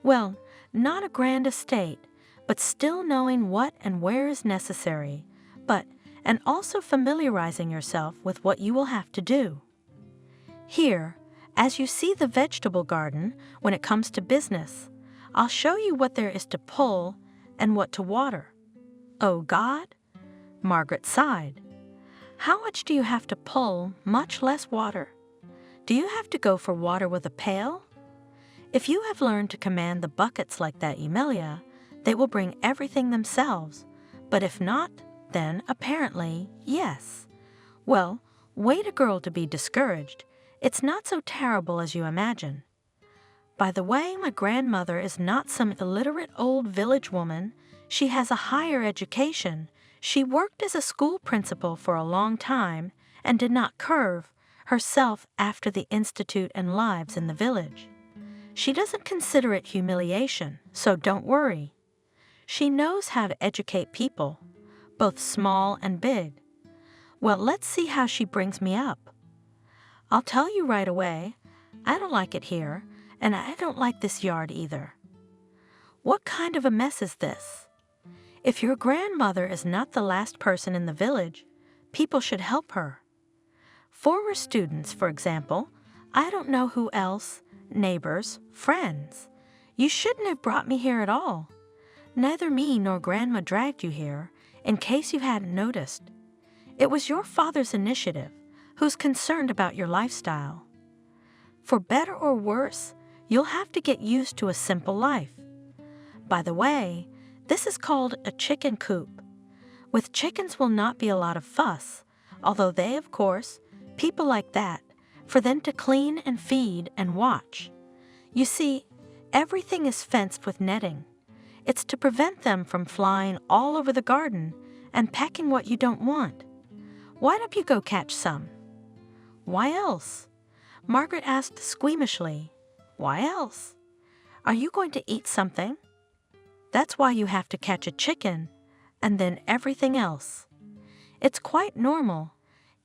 Well, not a grand estate, but still knowing what and where is necessary, and also familiarizing yourself with what you will have to do. Here, as you see the vegetable garden, when it comes to business, I'll show you what there is to pull and what to water. Oh, God? Margaret sighed. How much do you have to pull, much less water? Do you have to go for water with a pail? If you have learned to command the buckets like that, Emilia, they will bring everything themselves. But if not, then apparently, yes. Well, wait a girl to be discouraged. It's not so terrible as you imagine. By the way, my grandmother is not some illiterate old village woman. She has a higher education. She worked as a school principal for a long time and did not curve herself after the institute and lives in the village. She doesn't consider it humiliation, so don't worry. She knows how to educate people, both small and big. Well, let's see how she brings me up. I'll tell you right away, I don't like it here, and I don't like this yard either. What kind of a mess is this? If your grandmother is not the last person in the village, people should help her. Former students, for example, I don't know who else, neighbors, friends. You shouldn't have brought me here at all. Neither me nor Grandma dragged you here, in case you hadn't noticed. It was your father's initiative, who's concerned about your lifestyle. For better or worse, you'll have to get used to a simple life. By the way, this is called a chicken coop. With chickens will not be a lot of fuss, although they, of course, people like that, for them to clean and feed and watch. You see, everything is fenced with netting. It's to prevent them from flying all over the garden and pecking what you don't want. Why don't you go catch some? Why else? Margaret asked squeamishly. Why else? Are you going to eat something? That's why you have to catch a chicken, and then everything else. It's quite normal.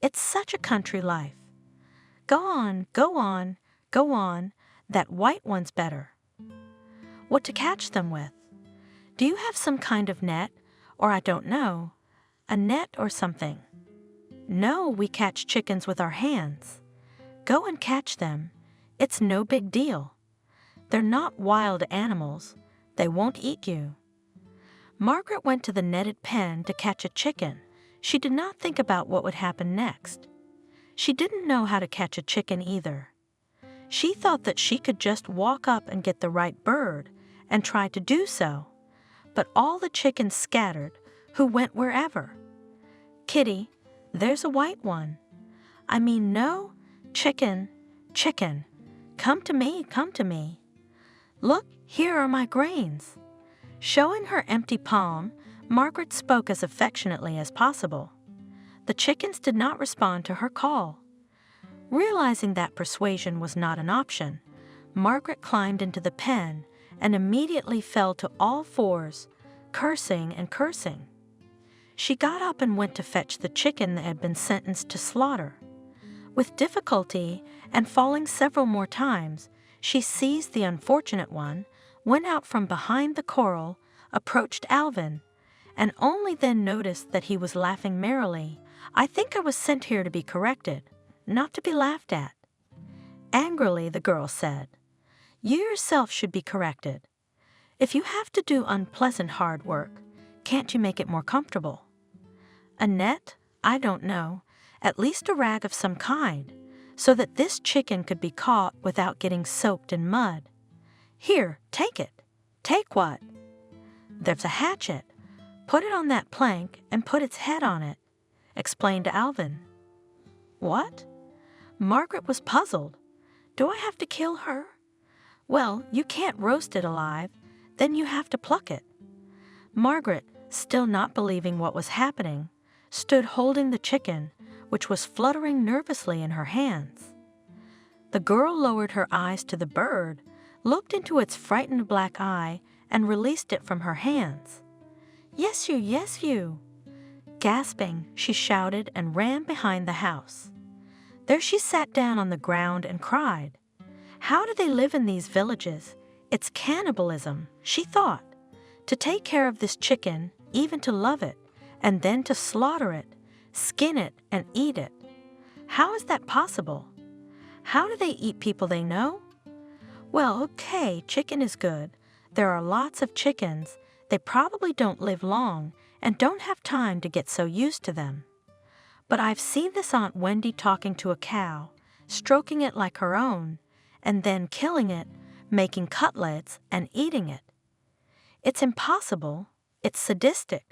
It's such a country life. Go on, go on, go on. That white one's better. What to catch them with? Do you have some kind of net, or I don't know, a net or something? No, we catch chickens with our hands. Go and catch them. It's no big deal. They're not wild animals. They won't eat you. Margaret went to the netted pen to catch a chicken. She did not think about what would happen next. She didn't know how to catch a chicken either. She thought that she could just walk up and get the right bird and try to do so, but all the chickens scattered, who went wherever. Kitty, there's a white one. I mean, no, chicken, chicken. Come to me, come to me. Look, here are my grains. Showing her empty palm, Margaret spoke as affectionately as possible. The chickens did not respond to her call. Realizing that persuasion was not an option, Margaret climbed into the pen and immediately fell to all fours, cursing and cursing. She got up and went to fetch the chicken that had been sentenced to slaughter. With difficulty, and falling several more times, she seized the unfortunate one, went out from behind the corral, approached Alvin, and only then noticed that he was laughing merrily. I think I was sent here to be corrected, not to be laughed at. Angrily, the girl said, You yourself should be corrected. If you have to do unpleasant hard work, can't you make it more comfortable? A net? I don't know. At least a rag of some kind, so that this chicken could be caught without getting soaked in mud. Here, take it. Take what? There's a hatchet. Put it on that plank and put its head on it, explained Alvin. What? Margaret was puzzled. Do I have to kill her? Well, you can't roast it alive. Then you have to pluck it. Margaret, still not believing what was happening, stood holding the chicken, which was fluttering nervously in her hands. The girl lowered her eyes to the bird, looked into its frightened black eye, and released it from her hands. Yes, you, yes, you. Gasping, she shouted and ran behind the house. There she sat down on the ground and cried. How do they live in these villages? It's cannibalism, she thought. To take care of this chicken, even to love it, and then to slaughter it, skin it, and eat it. How is that possible? How do they eat people they know? Well, okay, chicken is good. There are lots of chickens. They probably don't live long and don't have time to get so used to them. But I've seen this Aunt Wendy talking to a cow, stroking it like her own, and then killing it, making cutlets, and eating it. It's impossible. It's sadistic.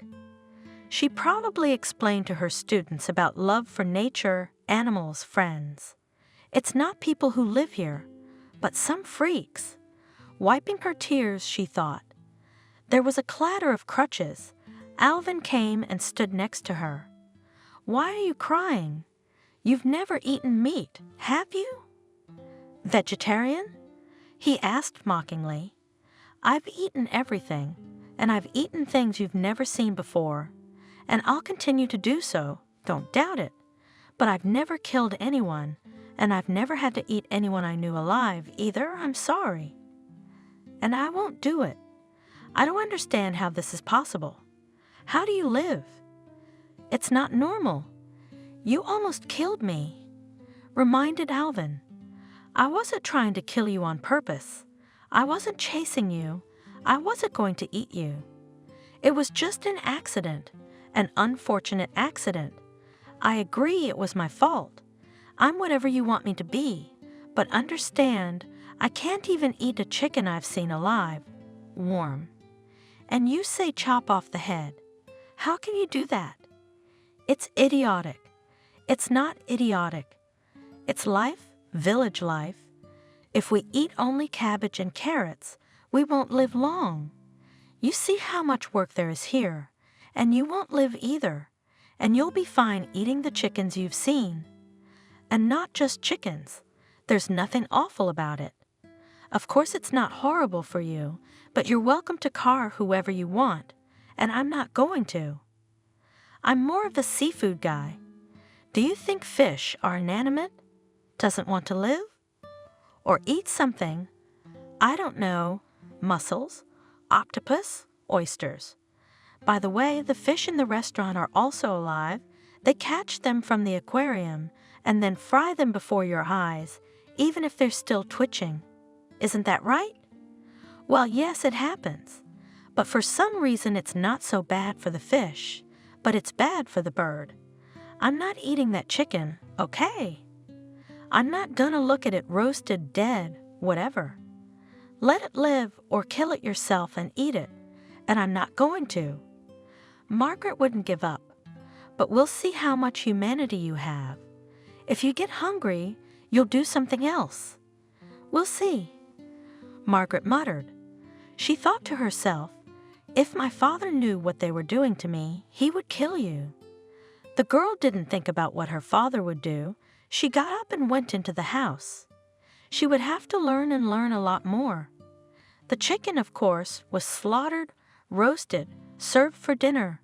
She probably explained to her students about love for nature, animals, friends. It's not people who live here, but some freaks. Wiping her tears, she thought. There was a clatter of crutches. Alvin came and stood next to her. Why are you crying? You've never eaten meat, have you? Vegetarian? He asked mockingly. I've eaten everything, and I've eaten things you've never seen before, and I'll continue to do so, don't doubt it. But I've never killed anyone, and I've never had to eat anyone I knew alive either, I'm sorry. And I won't do it. I don't understand how this is possible. How do you live? It's not normal. You almost killed me. Reminded Alvin. I wasn't trying to kill you on purpose. I wasn't chasing you. I wasn't going to eat you. It was just an accident, an unfortunate accident. I agree it was my fault. I'm whatever you want me to be, But understand, I can't even eat a chicken I've seen alive, warm. And you say chop off the head. How can you do that? It's idiotic. It's not idiotic. It's life, village life. If we eat only cabbage and carrots, we won't live long. You see how much work there is here, and you won't live either, and you'll be fine eating the chickens you've seen. And not just chickens. There's nothing awful about it. Of course it's not horrible for you, but you're welcome to carve whoever you want, and I'm not going to. I'm more of a seafood guy. Do you think fish are inanimate? Doesn't want to live? Or eat something, I don't know, mussels, octopus, oysters. By the way, the fish in the restaurant are also alive. They catch them from the aquarium and then fry them before your eyes, even if they're still twitching. Isn't that right? Well, yes, it happens. But for some reason it's not so bad for the fish, but it's bad for the bird. I'm not eating that chicken, okay? I'm not gonna look at it roasted, dead, whatever. Let it live or kill it yourself and eat it, and I'm not going to. Margaret wouldn't give up, but we'll see how much humanity you have. If you get hungry, you'll do something else. We'll see. Margaret muttered. She thought to herself, if my father knew what they were doing to me, he would kill you. The girl didn't think about what her father would do. She got up and went into the house. She would have to learn and learn a lot more. The chicken, of course, was slaughtered, roasted, served for dinner,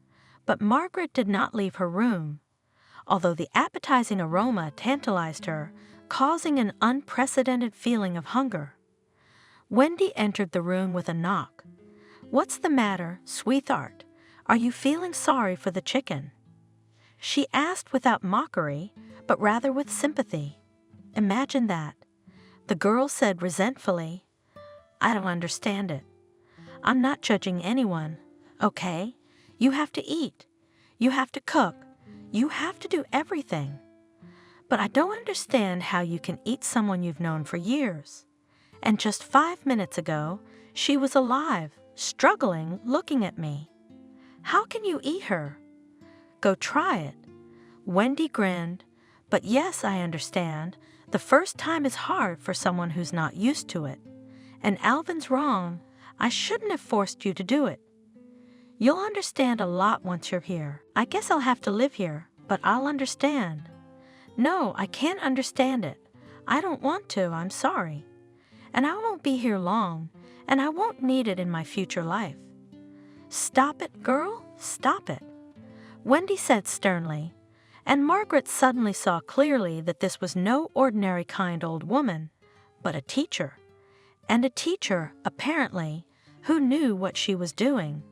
but Margaret did not leave her room, although the appetizing aroma tantalized her, causing an unprecedented feeling of hunger. Wendy entered the room with a knock. "What's the matter, sweetheart? Are you feeling sorry for the chicken?" She asked without mockery, but rather with sympathy. Imagine that. The girl said resentfully, "I don't understand it. I'm not judging anyone, okay? You have to eat. You have to cook. You have to do everything. But I don't understand how you can eat someone you've known for years. And just 5 minutes ago, she was alive, struggling, looking at me. How can you eat her? Go try it." Wendy grinned. "But yes, I understand. The first time is hard for someone who's not used to it. And Alvin's wrong. I shouldn't have forced you to do it. You'll understand a lot once you're here. I guess I'll have to live here, but I'll understand." "No, I can't understand it. I don't want to, I'm sorry. And I won't be here long, and I won't need it in my future life." "Stop it, girl, stop it," Wendy said sternly, and Margaret suddenly saw clearly that this was no ordinary kind old woman, but a teacher. And a teacher, apparently, who knew what she was doing.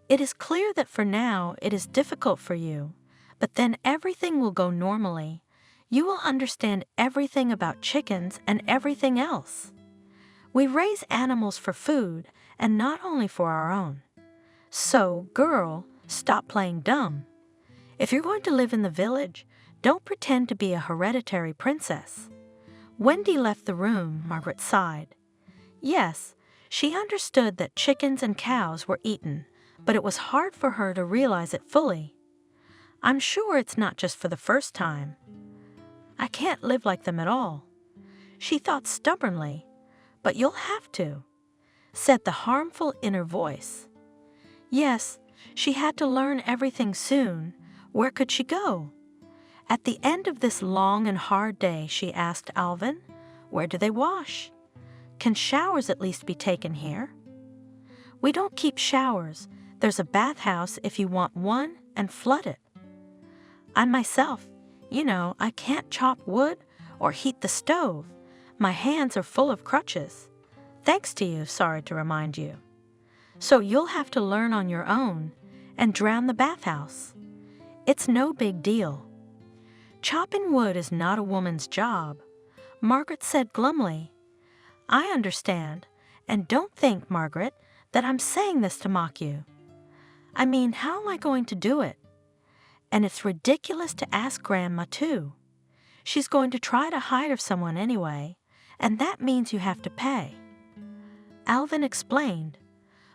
"It is clear that for now it is difficult for you, but then everything will go normally. You will understand everything about chickens and everything else. We raise animals for food and not only for our own. So, girl, stop playing dumb. If you're going to live in the village, don't pretend to be a hereditary princess." Wendy left the room. Margaret sighed. Yes, she understood that chickens and cows were eaten, but it was hard for her to realize it fully. "I'm sure it's not just for the first time. I can't live like them at all," she thought stubbornly. "But you'll have to," said the harmful inner voice. Yes, she had to learn everything soon. Where could she go? At the end of this long and hard day, she asked Alvin, "Where do they wash? Can showers at least be taken here?" "We don't keep showers. There's a bathhouse if you want one, and flood it." "I myself, I can't chop wood or heat the stove. My hands are full of crutches. Thanks to you, sorry to remind you. So you'll have to learn on your own and drown the bathhouse. It's no big deal." "Chopping wood is not a woman's job," Margaret said glumly. "I understand, and don't think, Margaret, that I'm saying this to mock you. I mean, how am I going to do it? And it's ridiculous to ask Grandma, too. She's going to try to hire someone anyway, and that means you have to pay. Alvin explained,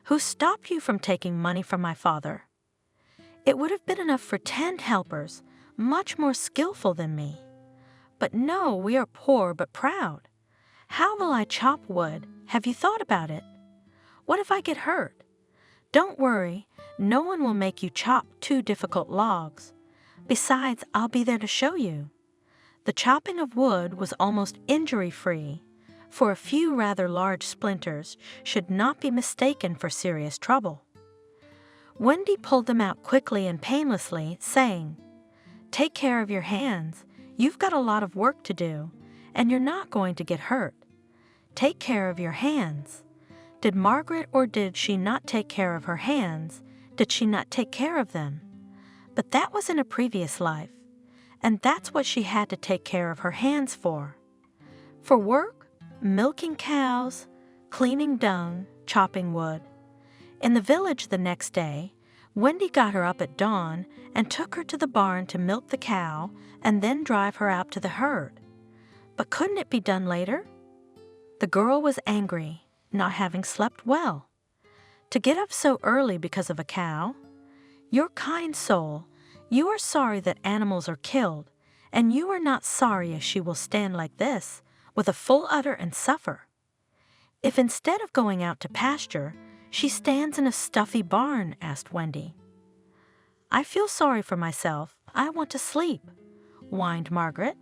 "Who stopped you from taking money from my father? It would have been enough for 10 helpers, much more skillful than me. But no, we are poor but proud. How will I chop wood? Have you thought about it? What if I get hurt? Don't worry, no one will make you chop 2 difficult logs. Besides, I'll be there to show you." The chopping of wood was almost injury-free, for a few rather large splinters should not be mistaken for serious trouble. Wendy pulled them out quickly and painlessly, saying, "Take care of your hands. You've got a lot of work to do, and you're not going to get hurt. Take care of your hands." Did Margaret or did she not take care of her hands? Did she not take care of them? But that was in a previous life, and that's what she had to take care of her hands for. For work, milking cows, cleaning dung, chopping wood. In the village the next day, Wendy got her up at dawn and took her to the barn to milk the cow and then drive her out to the herd. But couldn't it be done later? The girl was angry, not having slept well. To get up so early because of a cow? Your kind soul, you are sorry that animals are killed, and you are not sorry if she will stand like this, with a full udder and suffer. If instead of going out to pasture, she stands in a stuffy barn, asked Wendy. I feel sorry for myself. I want to sleep, whined Margaret.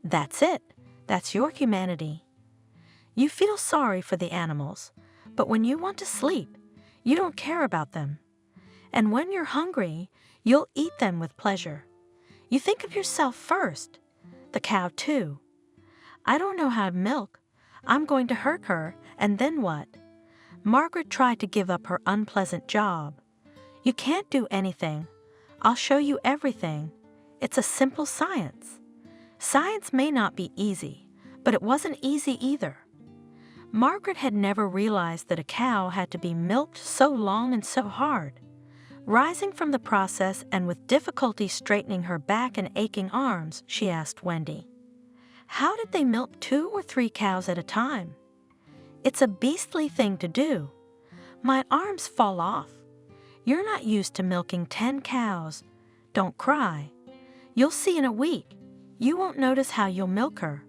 That's it. That's your humanity. You feel sorry for the animals, but when you want to sleep, you don't care about them. And when you're hungry, you'll eat them with pleasure. You think of yourself first, the cow too. I don't know how to milk. I'm going to hurt her, and then what? Margaret tried to give up her unpleasant job. You can't do anything. I'll show you everything. It's a simple science. Science may not be easy, but it wasn't easy either. Margaret had never realized that a cow had to be milked so long and so hard. Rising from the process and with difficulty straightening her back and aching arms, she asked Wendy, "How did they milk 2 or 3 cows at a time?" "It's a beastly thing to do. My arms fall off. You're not used to milking 10 cows. Don't cry. You'll see in a week. You won't notice how you'll milk her.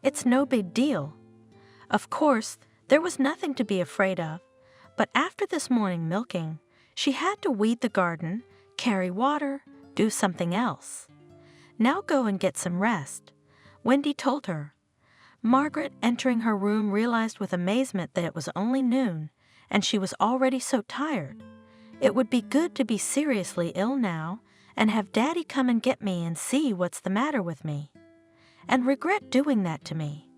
It's no big deal." Of course, there was nothing to be afraid of, but after this morning milking, she had to weed the garden, carry water, do something else. "Now go and get some rest," Wendy told her. Margaret, entering her room, realized with amazement that it was only noon, and she was already so tired. It would be good to be seriously ill now, and have Daddy come and get me and see what's the matter with me, and regret doing that to me.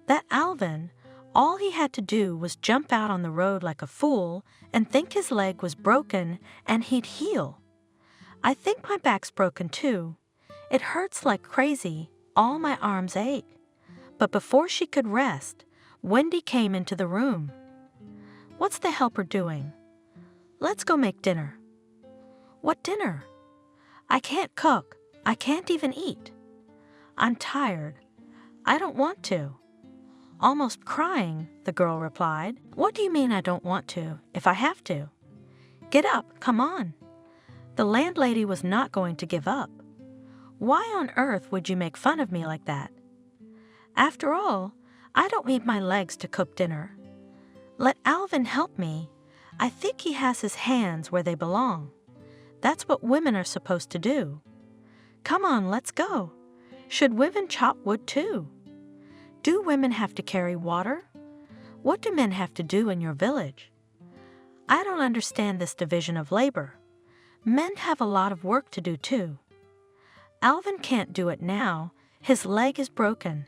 That Alvin, all he had to do was jump out on the road like a fool and think his leg was broken and he'd heal. I think my back's broken too. It hurts like crazy. All my arms ache. But before she could rest, Wendy came into the room. "What's the helper doing?" "Let's go make dinner." "What dinner?" "I can't cook. I can't even eat." "I'm tired. I don't want to." Almost crying, the girl replied, "What do you mean I don't want to, if I have to?" "Get up, come on." The landlady was not going to give up. "Why on earth would you make fun of me like that?" "After all, I don't need my legs to cook dinner. Let Alvin help me. I think he has his hands where they belong. That's what women are supposed to do. Come on, let's go. Should women chop wood too? Do women have to carry water? What do men have to do in your village? I don't understand this division of labor. Men have a lot of work to do too. Alvin can't do it now. His leg is broken.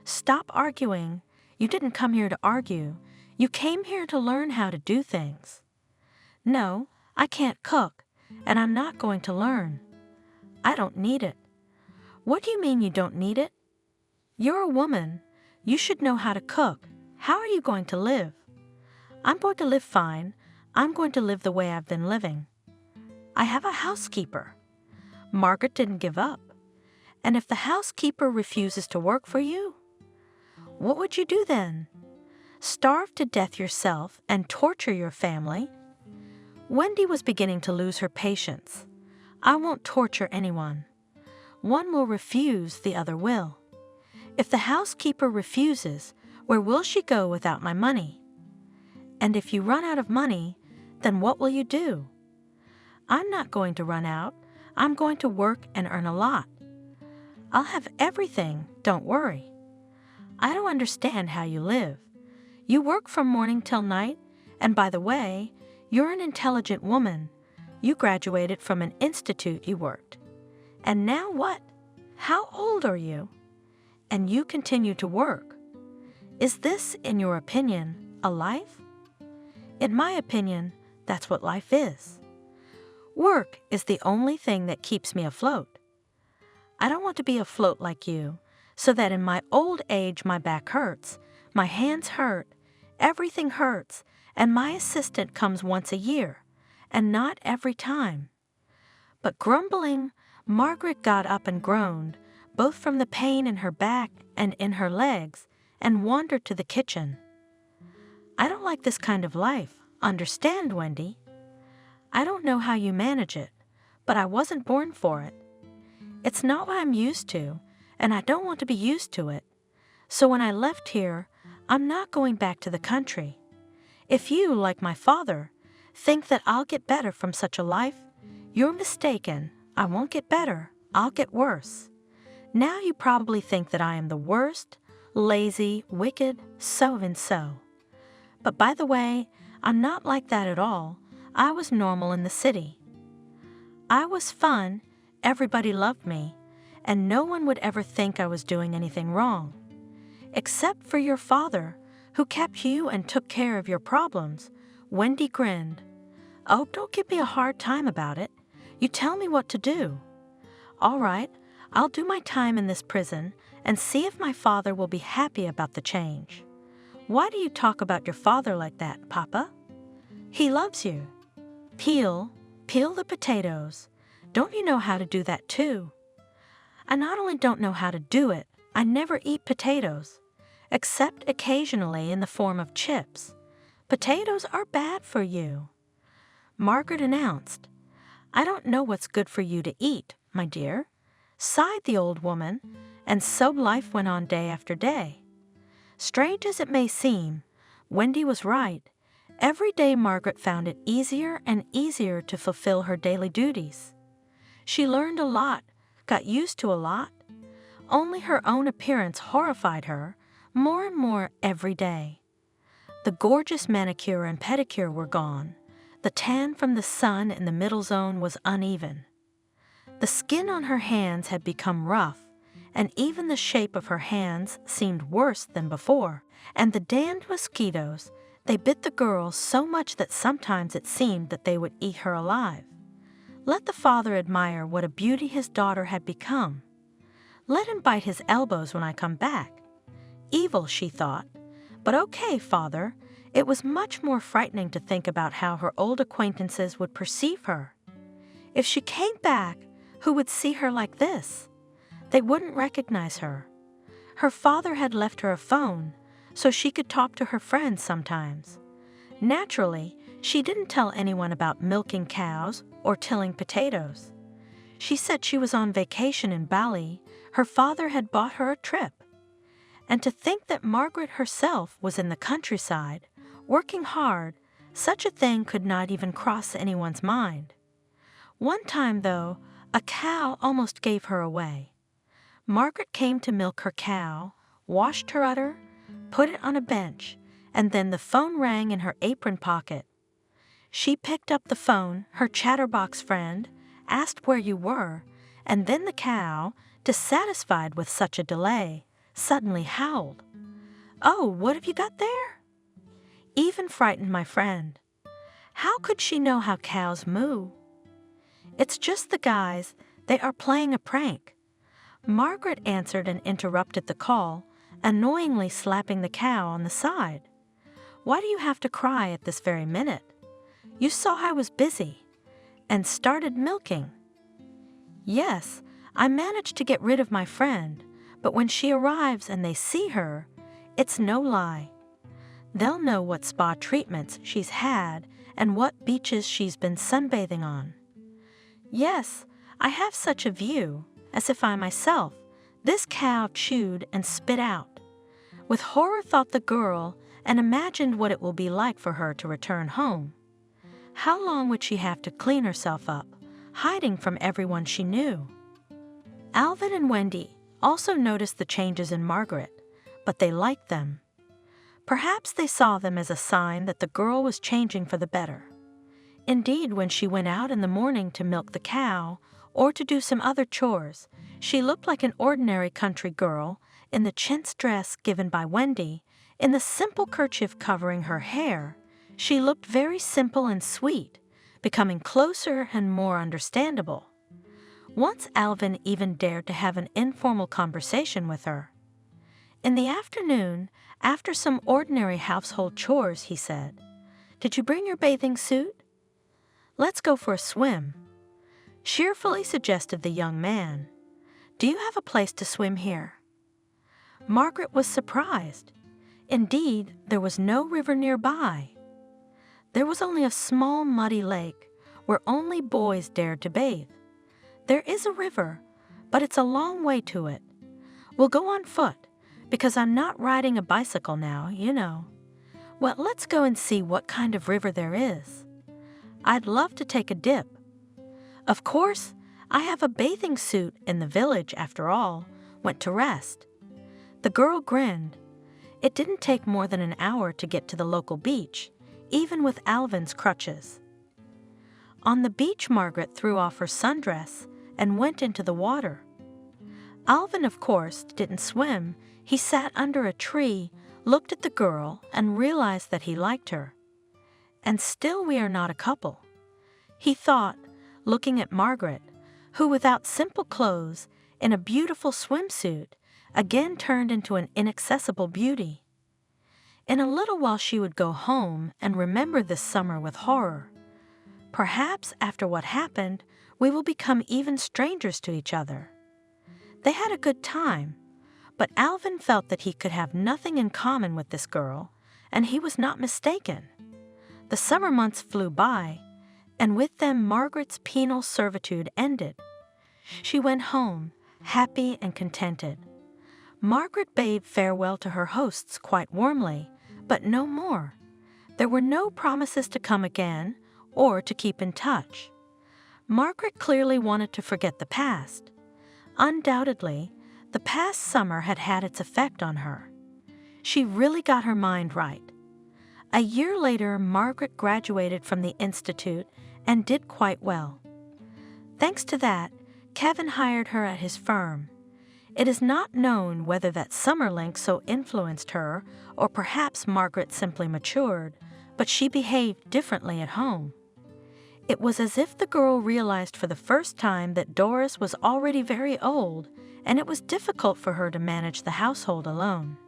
Stop arguing. You didn't come here to argue. You came here to learn how to do things." "No, I can't cook, and I'm not going to learn. I don't need it." "What do you mean you don't need it? You're a woman. You should know how to cook. How are you going to live?" "I'm going to live fine. I'm going to live the way I've been living. I have a housekeeper." Margaret didn't give up. And if the housekeeper refuses to work for you, what would you do then? Starve to death yourself and torture your family? Wendy was beginning to lose her patience. I won't torture anyone. One will refuse, the other will. If the housekeeper refuses, where will she go without my money? And if you run out of money, then what will you do? I'm not going to run out. I'm going to work and earn a lot. I'll have everything, don't worry. I don't understand how you live. You work from morning till night, and by the way, you're an intelligent woman. You graduated from an institute you worked. And now what? How old are you? And you continue to work. Is this, in your opinion, a life? In my opinion, that's what life is. Work is the only thing that keeps me afloat. I don't want to be afloat like you, so that in my old age my back hurts, my hands hurt, everything hurts, and my assistant comes once a year, and not every time. But grumbling, Margaret got up and groaned, both from the pain in her back and in her legs, and wandered to the kitchen. I don't like this kind of life, understand, Wendy? I don't know how you manage it, but I wasn't born for it. It's not what I'm used to, and I don't want to be used to it. So when I left here, I'm not going back to the country. If you, like my father, think that I'll get better from such a life, you're mistaken. I won't get better. I'll get worse. Now you probably think that I am the worst, lazy, wicked, so and so. But by the way, I'm not like that at all. I was normal in the city. I was fun, everybody loved me, and no one would ever think I was doing anything wrong. Except for your father, who kept you and took care of your problems. Wendy grinned. Oh, don't give me a hard time about it. You tell me what to do. All right, I'll do my time in this prison and see if my father will be happy about the change. Why do you talk about your father like that, Papa? He loves you. Peel the potatoes. Don't you know how to do that too? I not only don't know how to do it, I never eat potatoes, except occasionally in the form of chips. Potatoes are bad for you. Margaret announced, I don't know what's good for you to eat, my dear, sighed the old woman, and so life went on day after day. Strange as it may seem, Wendy was right. Every day Margaret found it easier and easier to fulfill her daily duties. She learned a lot, got used to a lot. Only her own appearance horrified her more and more every day. The gorgeous manicure and pedicure were gone. The tan from the sun in the middle zone was uneven. The skin on her hands had become rough, and even the shape of her hands seemed worse than before. And the damned mosquitoes, they bit the girl so much that sometimes it seemed that they would eat her alive. Let the father admire what a beauty his daughter had become. Let him bite his elbows when I come back. Evil, she thought. But okay, father. It was much more frightening to think about how her old acquaintances would perceive her. If she came back, who would see her like this? They wouldn't recognize her. Her father had left her a phone, so she could talk to her friends sometimes. Naturally, she didn't tell anyone about milking cows or tilling potatoes. She said she was on vacation in Bali. Her father had bought her a trip. And to think that Margaret herself was in the countryside, working hard, such a thing could not even cross anyone's mind. One time, though, a cow almost gave her away. Margaret came to milk her cow, washed her udder, put it on a bench, and then the phone rang in her apron pocket. She picked up the phone, her chatterbox friend, asked where you were, and then the cow, dissatisfied with such a delay, suddenly howled. Oh, what have you got there? Even frightened my friend. How could she know how cows moo? It's just the guys. They are playing a prank. Margaret answered and interrupted the call, annoyingly slapping the cow on the side. Why do you have to cry at this very minute? You saw I was busy, and started milking. Yes, I managed to get rid of my friend, but when she arrives and they see her, it's no lie. They'll know what spa treatments she's had and what beaches she's been sunbathing on. Yes, I have such a view, as if I myself, this cow chewed and spit out. With horror thought the girl and imagined what it will be like for her to return home. How long would she have to clean herself up, hiding from everyone she knew? Alvin and Wendy also noticed the changes in Margaret, but they liked them. Perhaps they saw them as a sign that the girl was changing for the better. Indeed, when she went out in the morning to milk the cow or to do some other chores, she looked like an ordinary country girl in the chintz dress given by Wendy, in the simple kerchief covering her hair. She looked very simple and sweet, becoming closer and more understandable. Once Alvin even dared to have an informal conversation with her. In the afternoon, after some ordinary household chores, he said, "Did you bring your bathing suit? Let's go for a swim," cheerfully suggested the young man. "Do you have a place to swim here?" Margaret was surprised. Indeed, there was no river nearby. There was only a small muddy lake where only boys dared to bathe. There is a river, but it's a long way to it. We'll go on foot, because I'm not riding a bicycle now, you know. Well, let's go and see what kind of river there is. I'd love to take a dip. Of course, I have a bathing suit in the village, after all, went to rest. The girl grinned. It didn't take more than an hour to get to the local beach, even with Alvin's crutches. On the beach, Margaret threw off her sundress and went into the water. Alvin, of course, didn't swim. He sat under a tree, looked at the girl, and realized that he liked her. And still we are not a couple, he thought, looking at Margaret, who without simple clothes, in a beautiful swimsuit, again turned into an inaccessible beauty. In a little while she would go home and remember this summer with horror. Perhaps after what happened, we will become even strangers to each other. They had a good time, but Alvin felt that he could have nothing in common with this girl, and he was not mistaken. The summer months flew by, and with them Margaret's penal servitude ended. She went home, happy and contented. Margaret bade farewell to her hosts quite warmly, but no more. There were no promises to come again or to keep in touch. Margaret clearly wanted to forget the past. Undoubtedly, the past summer had had its effect on her. She really got her mind right. A year later, Margaret graduated from the institute and did quite well. Thanks to that, Kevin hired her at his firm. It is not known whether that summer link so influenced her, or perhaps Margaret simply matured, but she behaved differently at home. It was as if the girl realized for the first time that Doris was already very old, and it was difficult for her to manage the household alone.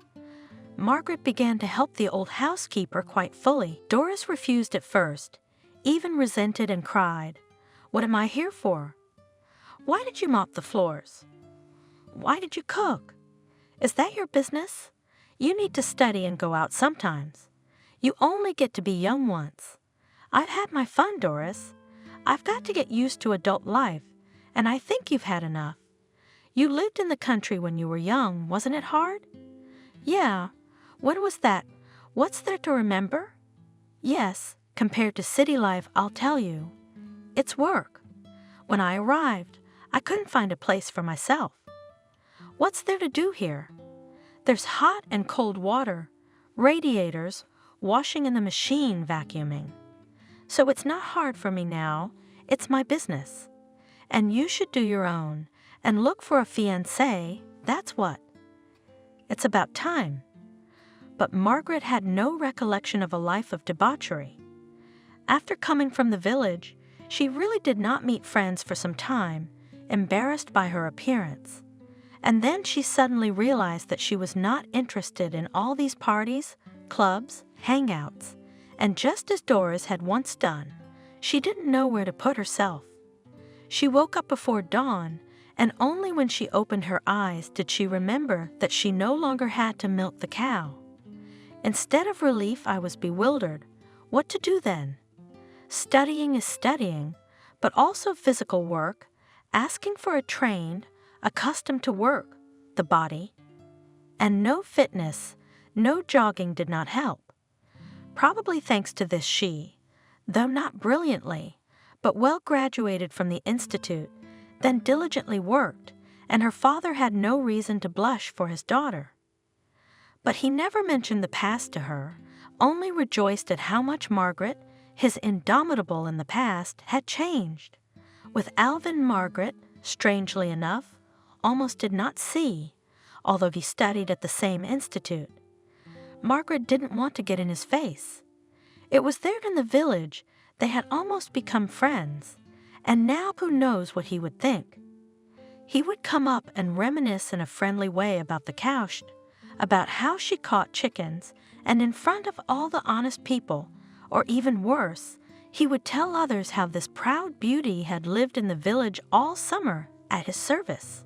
Margaret began to help the old housekeeper quite fully. Doris refused at first, even resented and cried, "What am I here for? Why did you mop the floors? Why did you cook? Is that your business? You need to study and go out sometimes. You only get to be young once. I've had my fun, Doris. I've got to get used to adult life, and I think you've had enough. You lived in the country when you were young, wasn't it hard? Yeah. What was that? What's there to remember? Yes, compared to city life, I'll tell you. It's work. When I arrived, I couldn't find a place for myself. What's there to do here? There's hot and cold water, radiators, washing in the machine, vacuuming. So it's not hard for me now. It's my business. And you should do your own and look for a fiancé, that's what. It's about time." But Margaret had no recollection of a life of debauchery. After coming from the village, she really did not meet friends for some time, embarrassed by her appearance. And then she suddenly realized that she was not interested in all these parties, clubs, hangouts, and just as Doris had once done, she didn't know where to put herself. She woke up before dawn and only when she opened her eyes did she remember that she no longer had to milk the cow. Instead of relief, I was bewildered. What to do then? Studying is studying, but also physical work, asking for a trained, accustomed to work, the body. And no fitness, no jogging did not help. Probably thanks to this she, though not brilliantly, but well graduated from the institute, then diligently worked, and her father had no reason to blush for his daughter. But he never mentioned the past to her, only rejoiced at how much Margaret, his indomitable in the past, had changed. With Alvin, Margaret, strangely enough, almost did not see, although he studied at the same institute. Margaret didn't want to get in his face. It was there in the village they had almost become friends, and now who knows what he would think. He would come up and reminisce in a friendly way about the cow, about how she caught chickens, and in front of all the honest people, or even worse, he would tell others how this proud beauty had lived in the village all summer at his service.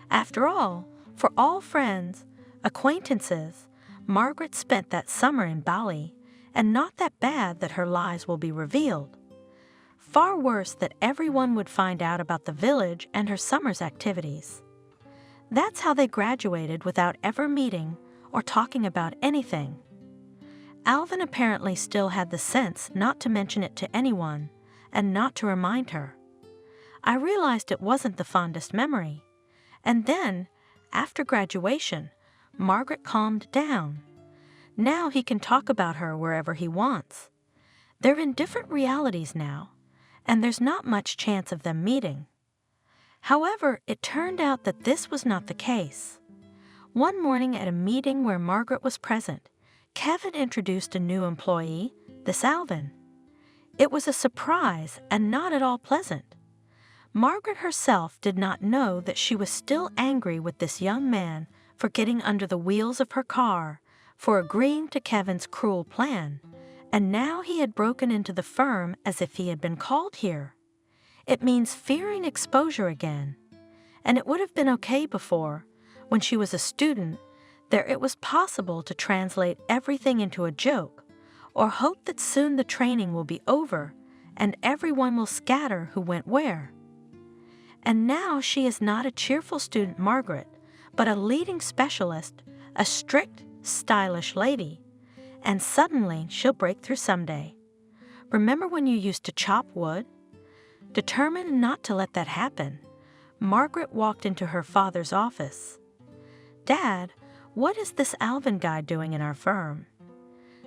After all, for all friends, acquaintances, Margaret spent that summer in Bali, and not that bad that her lies will be revealed. Far worse that everyone would find out about the village and her summer's activities. That's how they graduated without ever meeting or talking about anything. Alvin apparently still had the sense not to mention it to anyone and not to remind her. I realized it wasn't the fondest memory. And then, after graduation, Margaret calmed down. Now he can talk about her wherever he wants. They're in different realities now, and there's not much chance of them meeting. However, it turned out that this was not the case. One morning at a meeting where Margaret was present, Kevin introduced a new employee, this Alvin. It was a surprise and not at all pleasant. Margaret herself did not know that she was still angry with this young man for getting under the wheels of her car, for agreeing to Kevin's cruel plan, and now he had broken into the firm as if he had been called here. It means fearing exposure again. And it would have been okay before, when she was a student, there it was possible to translate everything into a joke, or hope that soon the training will be over and everyone will scatter who went where. And now she is not a cheerful student Margaret, but a leading specialist, a strict, stylish lady, and suddenly she'll break through someday. Remember when you used to chop wood? Determined not to let that happen, Margaret walked into her father's office. "Dad, what is this Alvin guy doing in our firm?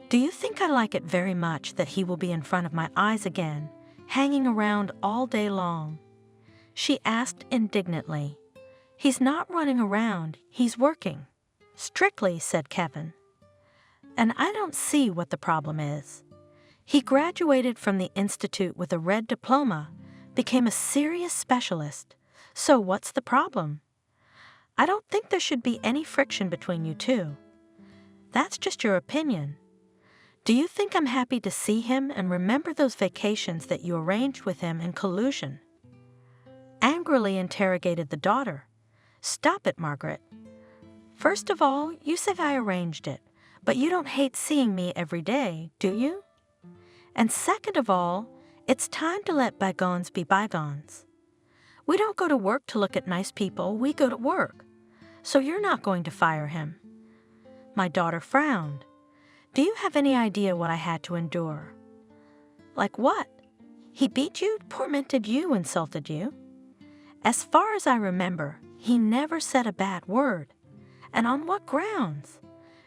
Do you think I like it very much that he will be in front of my eyes again, hanging around all day long?" She asked indignantly. "He's not running around, he's working." "Strictly," said Kevin. "And I don't see what the problem is. He graduated from the institute with a red diploma, became a serious specialist. So what's the problem? I don't think there should be any friction between you two. That's just your opinion. Do you think I'm happy to see him and remember those vacations that you arranged with him in collusion?" Angrily interrogated the daughter. "Stop it, Margaret. First of all, you say I arranged it, but you don't hate seeing me every day, do you? And second of all, it's time to let bygones be bygones. We don't go to work to look at nice people, we go to work. So you're not going to fire him." My daughter frowned. "Do you have any idea what I had to endure?" "Like what? He beat you, tormented you, insulted you?" "As far as I remember, he never said a bad word. And on what grounds?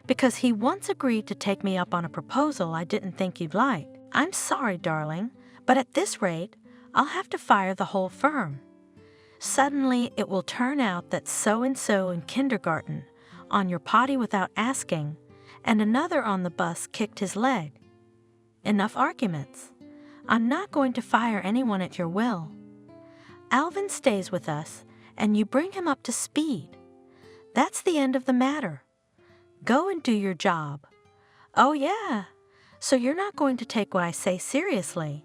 Because he once agreed to take me up on a proposal I didn't think you'd like. I'm sorry, darling, but at this rate, I'll have to fire the whole firm. Suddenly, it will turn out that so-and-so in kindergarten, on your potty without asking, and another on the bus kicked his leg. Enough arguments. I'm not going to fire anyone at your will. Alvin stays with us, and you bring him up to speed. That's the end of the matter. Go and do your job." "Oh, yeah. So you're not going to take what I say seriously?"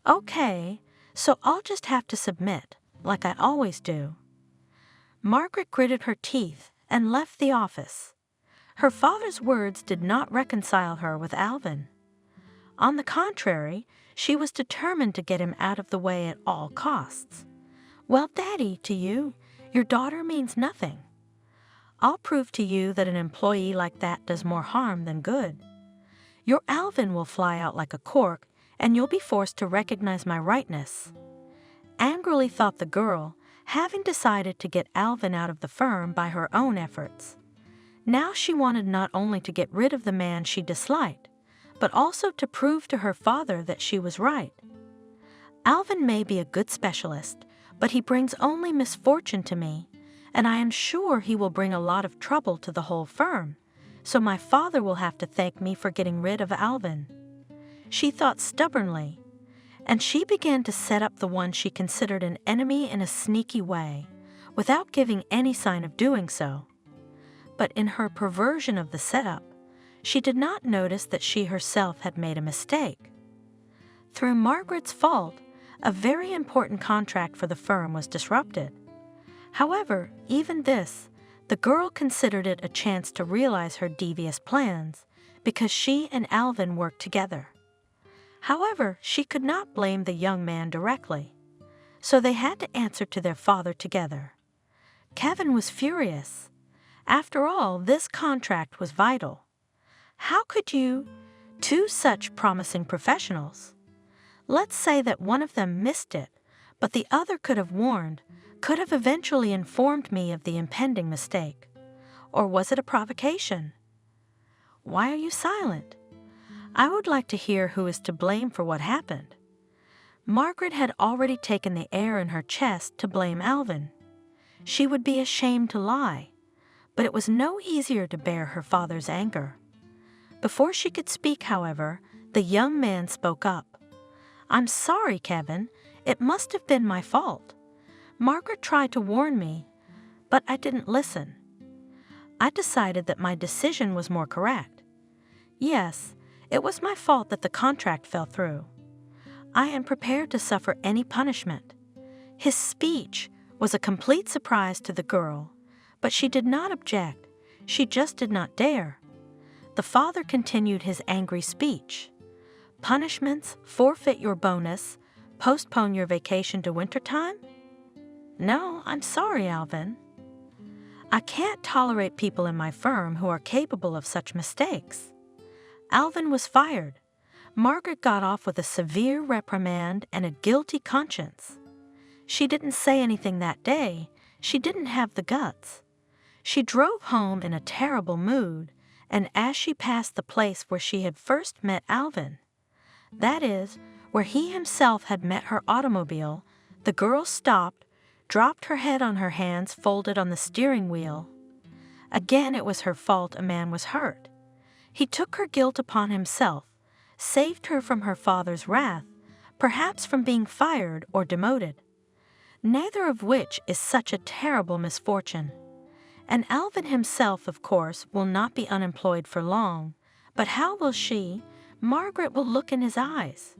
"Okay, so I'll just have to submit. like I always do." Margaret gritted her teeth and left the office. Her father's words did not reconcile her with Alvin. On the contrary, she was determined to get him out of the way at all costs. "Well, Daddy, to you, your daughter means nothing. I'll prove to you that an employee like that does more harm than good. Your Alvin will fly out like a cork, and you'll be forced to recognize my rightness." Angrily thought the girl, having decided to get Alvin out of the firm by her own efforts. Now she wanted not only to get rid of the man she disliked, but also to prove to her father that she was right. "Alvin may be a good specialist, but he brings only misfortune to me, and I am sure he will bring a lot of trouble to the whole firm, so my father will have to thank me for getting rid of Alvin," she thought stubbornly, and she began to set up the one she considered an enemy in a sneaky way, without giving any sign of doing so. But in her perversion of the setup, she did not notice that she herself had made a mistake. Through Margaret's fault, a very important contract for the firm was disrupted. However, even this, the girl considered it a chance to realize her devious plans, because she and Alvin worked together. However, she could not blame the young man directly, so they had to answer to their father together. Kevin was furious. After all, this contract was vital. How could two such promising professionals? Let's say that one of them missed it, but the other could have warned, could have eventually informed me of the impending mistake. Or was it a provocation? Why are you silent? I would like to hear who is to blame for what happened. Margaret had already taken the air in her chest to blame Alvin. She would be ashamed to lie, but it was no easier to bear her father's anger. Before she could speak, however, the young man spoke up. "I'm sorry, Kevin. It must have been my fault. Margaret tried to warn me, but I didn't listen. I decided that my decision was more correct. Yes, it was my fault that the contract fell through. I am prepared to suffer any punishment." His speech was a complete surprise to the girl, but she did not object. She just did not dare. The father continued his angry speech. "Punishments, forfeit your bonus, postpone your vacation to wintertime? No, I'm sorry, Alvin. I can't tolerate people in my firm who are capable of such mistakes." Alvin was fired. Margaret got off with a severe reprimand and a guilty conscience. She didn't say anything that day. She didn't have the guts. She drove home in a terrible mood, and as she passed the place where she had first met Alvin, that is, where he himself had met her automobile, the girl stopped, dropped her head on her hands folded on the steering wheel. Again it was her fault a man was hurt. He took her guilt upon himself, saved her from her father's wrath, perhaps from being fired or demoted, neither of which is such a terrible misfortune. And Alvin himself, of course, will not be unemployed for long, but how will she, Margaret, will look in his eyes?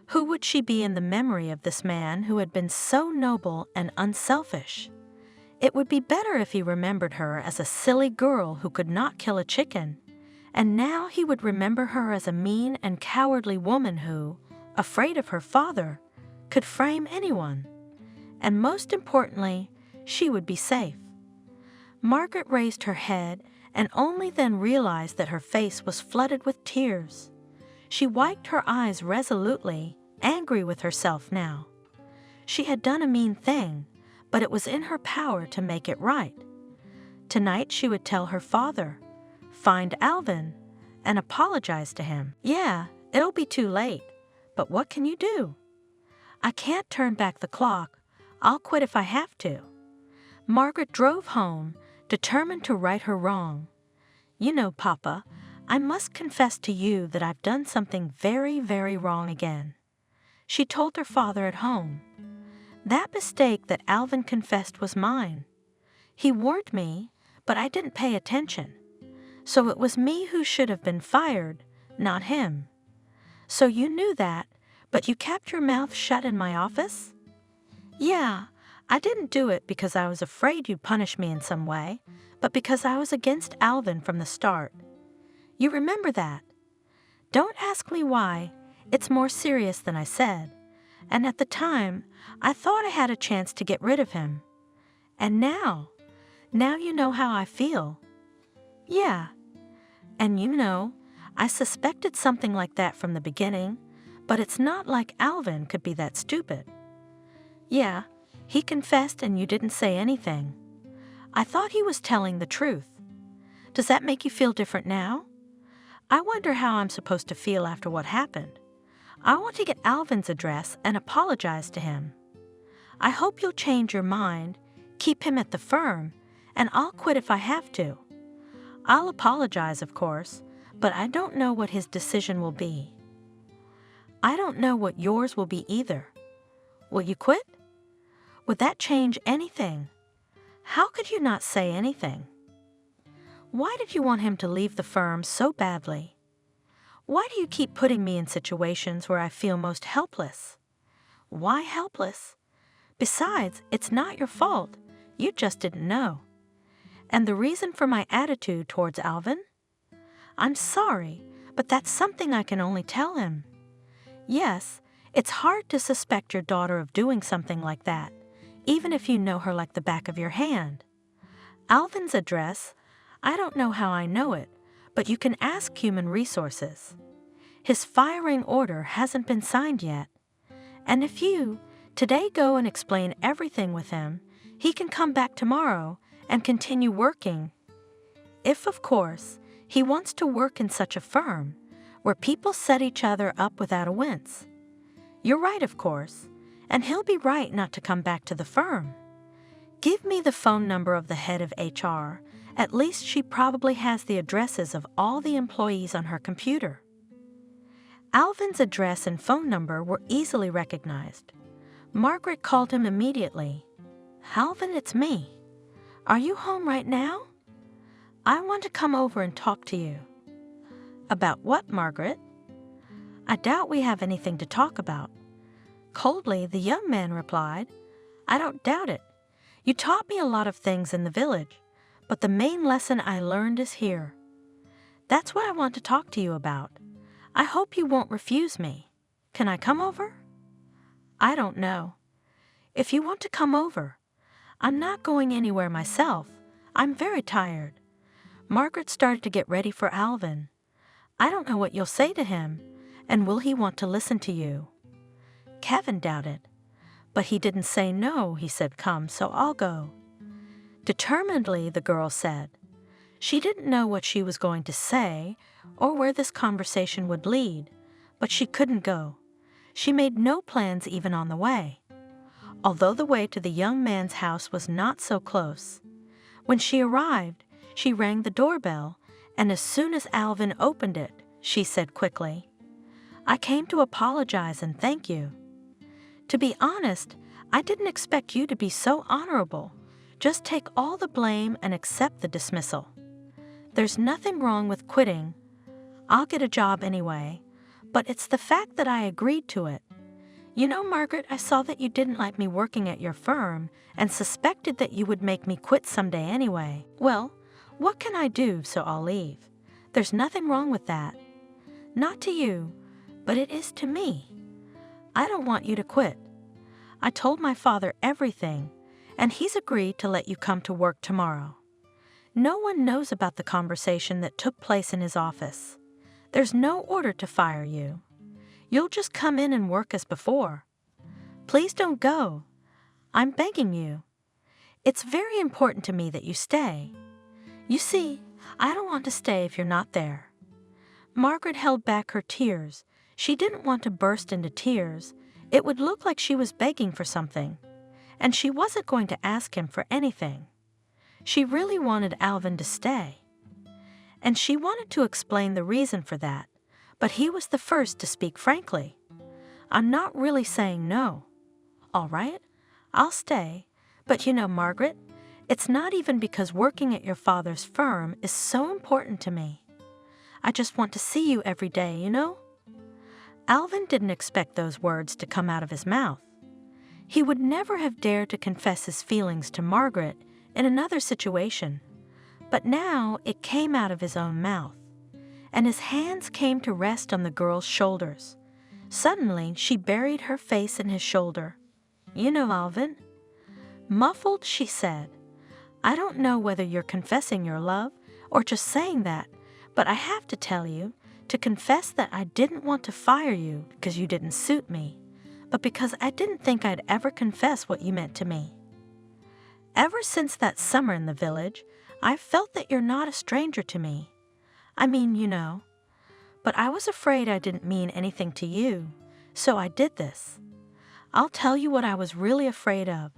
Who would she be in the memory of this man who had been so noble and unselfish? It would be better if he remembered her as a silly girl who could not kill a chicken, and now he would remember her as a mean and cowardly woman who, afraid of her father, could frame anyone. And most importantly, she would be safe. Margaret raised her head and only then realized that her face was flooded with tears. She wiped her eyes resolutely, angry with herself now. She had done a mean thing, but it was in her power to make it right. Tonight she would tell her father, find Alvin, and apologize to him. Yeah, it'll be too late, but what can you do? I can't turn back the clock. I'll quit if I have to. Margaret drove home, determined to right her wrong. You know, Papa, I must confess to you that I've done something very, very wrong again. She told her father at home. That mistake that Alvin confessed was mine. He warned me, but I didn't pay attention. So it was me who should have been fired, not him. So you knew that, but you kept your mouth shut in my office? Yeah, I didn't do it because I was afraid you'd punish me in some way, but because I was against Alvin from the start. You remember that? Don't ask me why. It's more serious than I said. And at the time, I thought I had a chance to get rid of him. And now you know how I feel. Yeah. And I suspected something like that from the beginning, but it's not like Alvin could be that stupid. Yeah, he confessed and you didn't say anything. I thought he was telling the truth. Does that make you feel different now? I wonder how I'm supposed to feel after what happened. I want to get Alvin's address and apologize to him. I hope you'll change your mind, keep him at the firm, and I'll quit if I have to. I'll apologize, of course, but I don't know what his decision will be. I don't know what yours will be either. Will you quit? Would that change anything? How could you not say anything? Why did you want him to leave the firm so badly? Why do you keep putting me in situations where I feel most helpless? Why helpless? Besides, it's not your fault. You just didn't know. And the reason for my attitude towards Alvin? I'm sorry, but that's something I can only tell him. Yes, it's hard to suspect your daughter of doing something like that, even if you know her like the back of your hand. Alvin's address, I don't know how I know it, but you can ask Human Resources. His firing order hasn't been signed yet. And if you, today, go and explain everything with him, he can come back tomorrow and continue working. If, of course, he wants to work in such a firm, where people set each other up without a wince. You're right, of course, and he'll be right not to come back to the firm. Give me the phone number of the head of HR. At least she probably has the addresses of all the employees on her computer. Alvin's address and phone number were easily recognized. Margaret called him immediately. Alvin, it's me. Are you home right now? I want to come over and talk to you. About what, Margaret? I doubt we have anything to talk about. Coldly, the young man replied, I don't doubt it. You taught me a lot of things in the village, but the main lesson I learned is here. That's what I want to talk to you about. I hope you won't refuse me. Can I come over? I don't know. If you want to come over. I'm not going anywhere myself. I'm very tired. Margaret started to get ready for Alvin. I don't know what you'll say to him, and will he want to listen to you? Kevin doubted. But he didn't say no, he said, come, so I'll go. Determinedly, the girl said. She didn't know what she was going to say or where this conversation would lead, but she couldn't go. She made no plans even on the way, although the way to the young man's house was not so close. When she arrived, she rang the doorbell, and as soon as Alvin opened it, she said quickly, I came to apologize and thank you. To be honest, I didn't expect you to be so honorable. Just take all the blame and accept the dismissal. There's nothing wrong with quitting. I'll get a job anyway, but it's the fact that I agreed to it. You know, Margaret, I saw that you didn't like me working at your firm and suspected that you would make me quit someday anyway. Well, what can I do, so I'll leave. There's nothing wrong with that. Not to you, but it is to me. I don't want you to quit. I told my father everything, and he's agreed to let you come to work tomorrow. No one knows about the conversation that took place in his office. There's no order to fire you. You'll just come in and work as before. Please don't go. I'm begging you. It's very important to me that you stay. You see, I don't want to stay if you're not there. Margaret held back her tears. She didn't want to burst into tears. It would look like she was begging for something, and she wasn't going to ask him for anything. She really wanted Alvin to stay, and she wanted to explain the reason for that, but he was the first to speak frankly. I'm not really saying no. All right, I'll stay, but you know, Margaret, it's not even because working at your father's firm is so important to me. I just want to see you every day, you know? Alvin didn't expect those words to come out of his mouth. He would never have dared to confess his feelings to Margaret in another situation, but now it came out of his own mouth, and his hands came to rest on the girl's shoulders. Suddenly, she buried her face in his shoulder. "You know, Alvin." Muffled, she said, "I don't know whether you're confessing your love or just saying that, but I have to tell you, to confess that I didn't want to fire you because you didn't suit me, but because I didn't think I'd ever confess what you meant to me. Ever since that summer in the village, I've felt that you're not a stranger to me. I mean, you know. But I was afraid I didn't mean anything to you, so I did this. I'll tell you what I was really afraid of.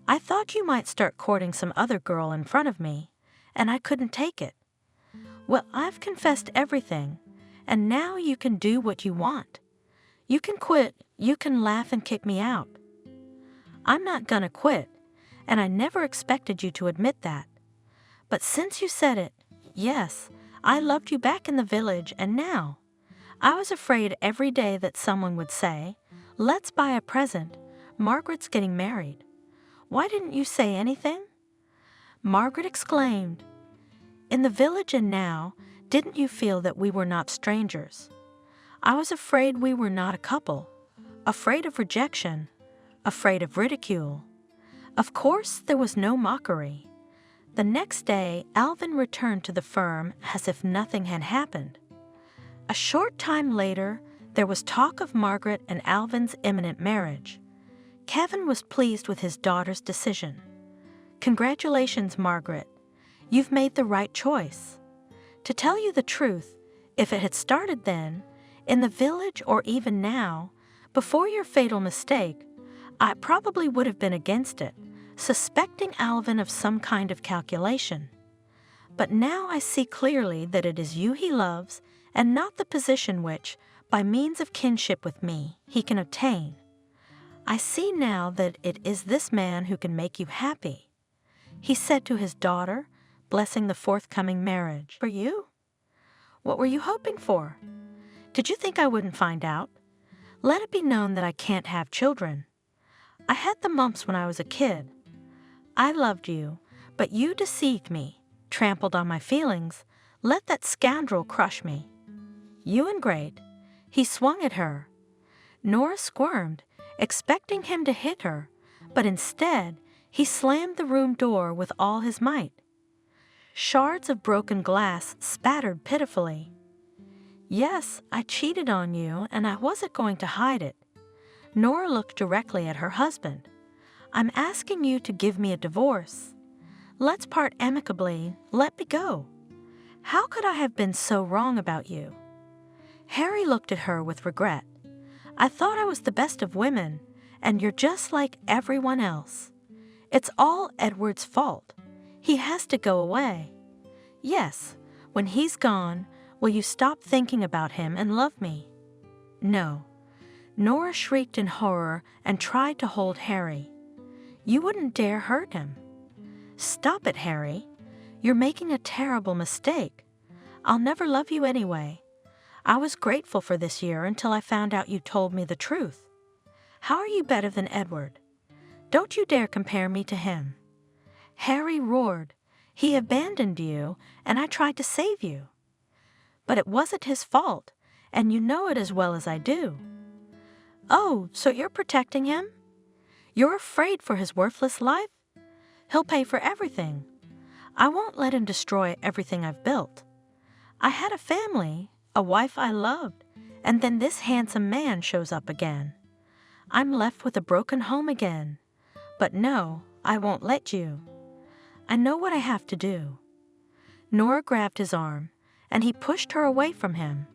I thought you might start courting some other girl in front of me, and I couldn't take it. Well, I've confessed everything, and now you can do what you want. You can quit, you can laugh and kick me out. I'm not gonna quit, and I never expected you to admit that. But since you said it, yes, I loved you back in the village, and now. I was afraid every day that someone would say, 'Let's buy a present. Margaret's getting married.' Why didn't you say anything?" Margaret exclaimed, "In the village and now, didn't you feel that we were not strangers? I was afraid we were not a couple, afraid of rejection, afraid of ridicule. Of course, there was no mockery. The next day, Alvin returned to the firm as if nothing had happened. A short time later, there was talk of Margaret and Alvin's imminent marriage. Kevin was pleased with his daughter's decision. "Congratulations, Margaret. You've made the right choice. To tell you the truth, if it had started then, in the village or even now, before your fatal mistake, I probably would have been against it, suspecting Alvin of some kind of calculation. But now I see clearly that it is you he loves and not the position which, by means of kinship with me, he can obtain. I see now that it is this man who can make you happy," he said to his daughter, blessing the forthcoming marriage. "For you? What were you hoping for? Did you think I wouldn't find out? Let it be known that I can't have children. I had the mumps when I was a kid. I loved you, but you deceived me, trampled on my feelings, let that scoundrel crush me. You and Great." He swung at her. Nora squirmed, expecting him to hit her, but instead, he slammed the room door with all his might. Shards of broken glass spattered pitifully. "Yes, I cheated on you, and I wasn't going to hide it." Nora looked directly at her husband. "I'm asking you to give me a divorce. Let's part amicably, let me go. How could I have been so wrong about you?" Harry looked at her with regret. "I thought I was the best of women, and you're just like everyone else. It's all Edward's fault. He has to go away. Yes, when he's gone, will you stop thinking about him and love me?" "No." Nora shrieked in horror and tried to hold Harry. "You wouldn't dare hurt him." "Stop it, Harry. You're making a terrible mistake. I'll never love you anyway. I was grateful for this year until I found out you told me the truth. How are you better than Edward? Don't you dare compare me to him." Harry roared. "He abandoned you, and I tried to save you. But it wasn't his fault, and you know it as well as I do." "Oh, so you're protecting him? You're afraid for his worthless life? He'll pay for everything. I won't let him destroy everything I've built. I had a family, a wife I loved, and then this handsome man shows up again. I'm left with a broken home again. But no, I won't let you. I know what I have to do." Nora grabbed his arm, and he pushed her away from him.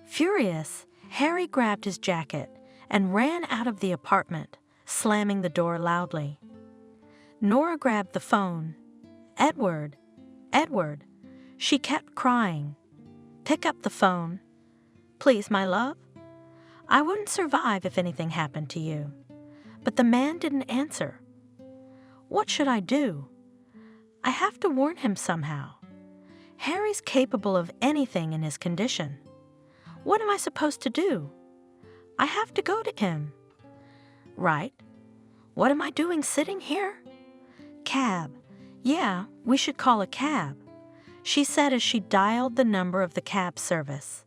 Furious, Harry grabbed his jacket and ran out of the apartment, slamming the door loudly. Nora grabbed the phone. "Edward, Edward." She kept crying. "Pick up the phone. Please, my love. I wouldn't survive if anything happened to you." But the man didn't answer. "What should I do? I have to warn him somehow. Harry's capable of anything in his condition. What am I supposed to do? I have to go to him." "Right. What am I doing sitting here? Cab. Yeah, we should call a cab, she said as she dialed the number of the cab service.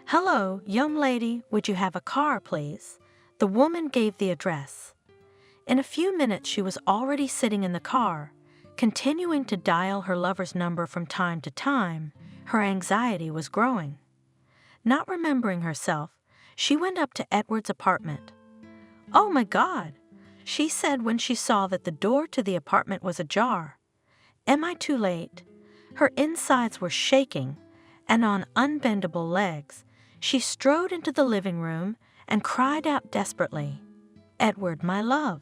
Hello, young lady, would you have a car, please? The woman gave the address. In a few minutes, she was already sitting in the car, continuing to dial her lover's number from time to time. Her anxiety was growing. Not remembering herself, she went up to Edward's apartment. Oh my God, she said when she saw that the door to the apartment was ajar. Am I too late? Her insides were shaking, and on unbendable legs, she strode into the living room and cried out desperately, Edward, my love,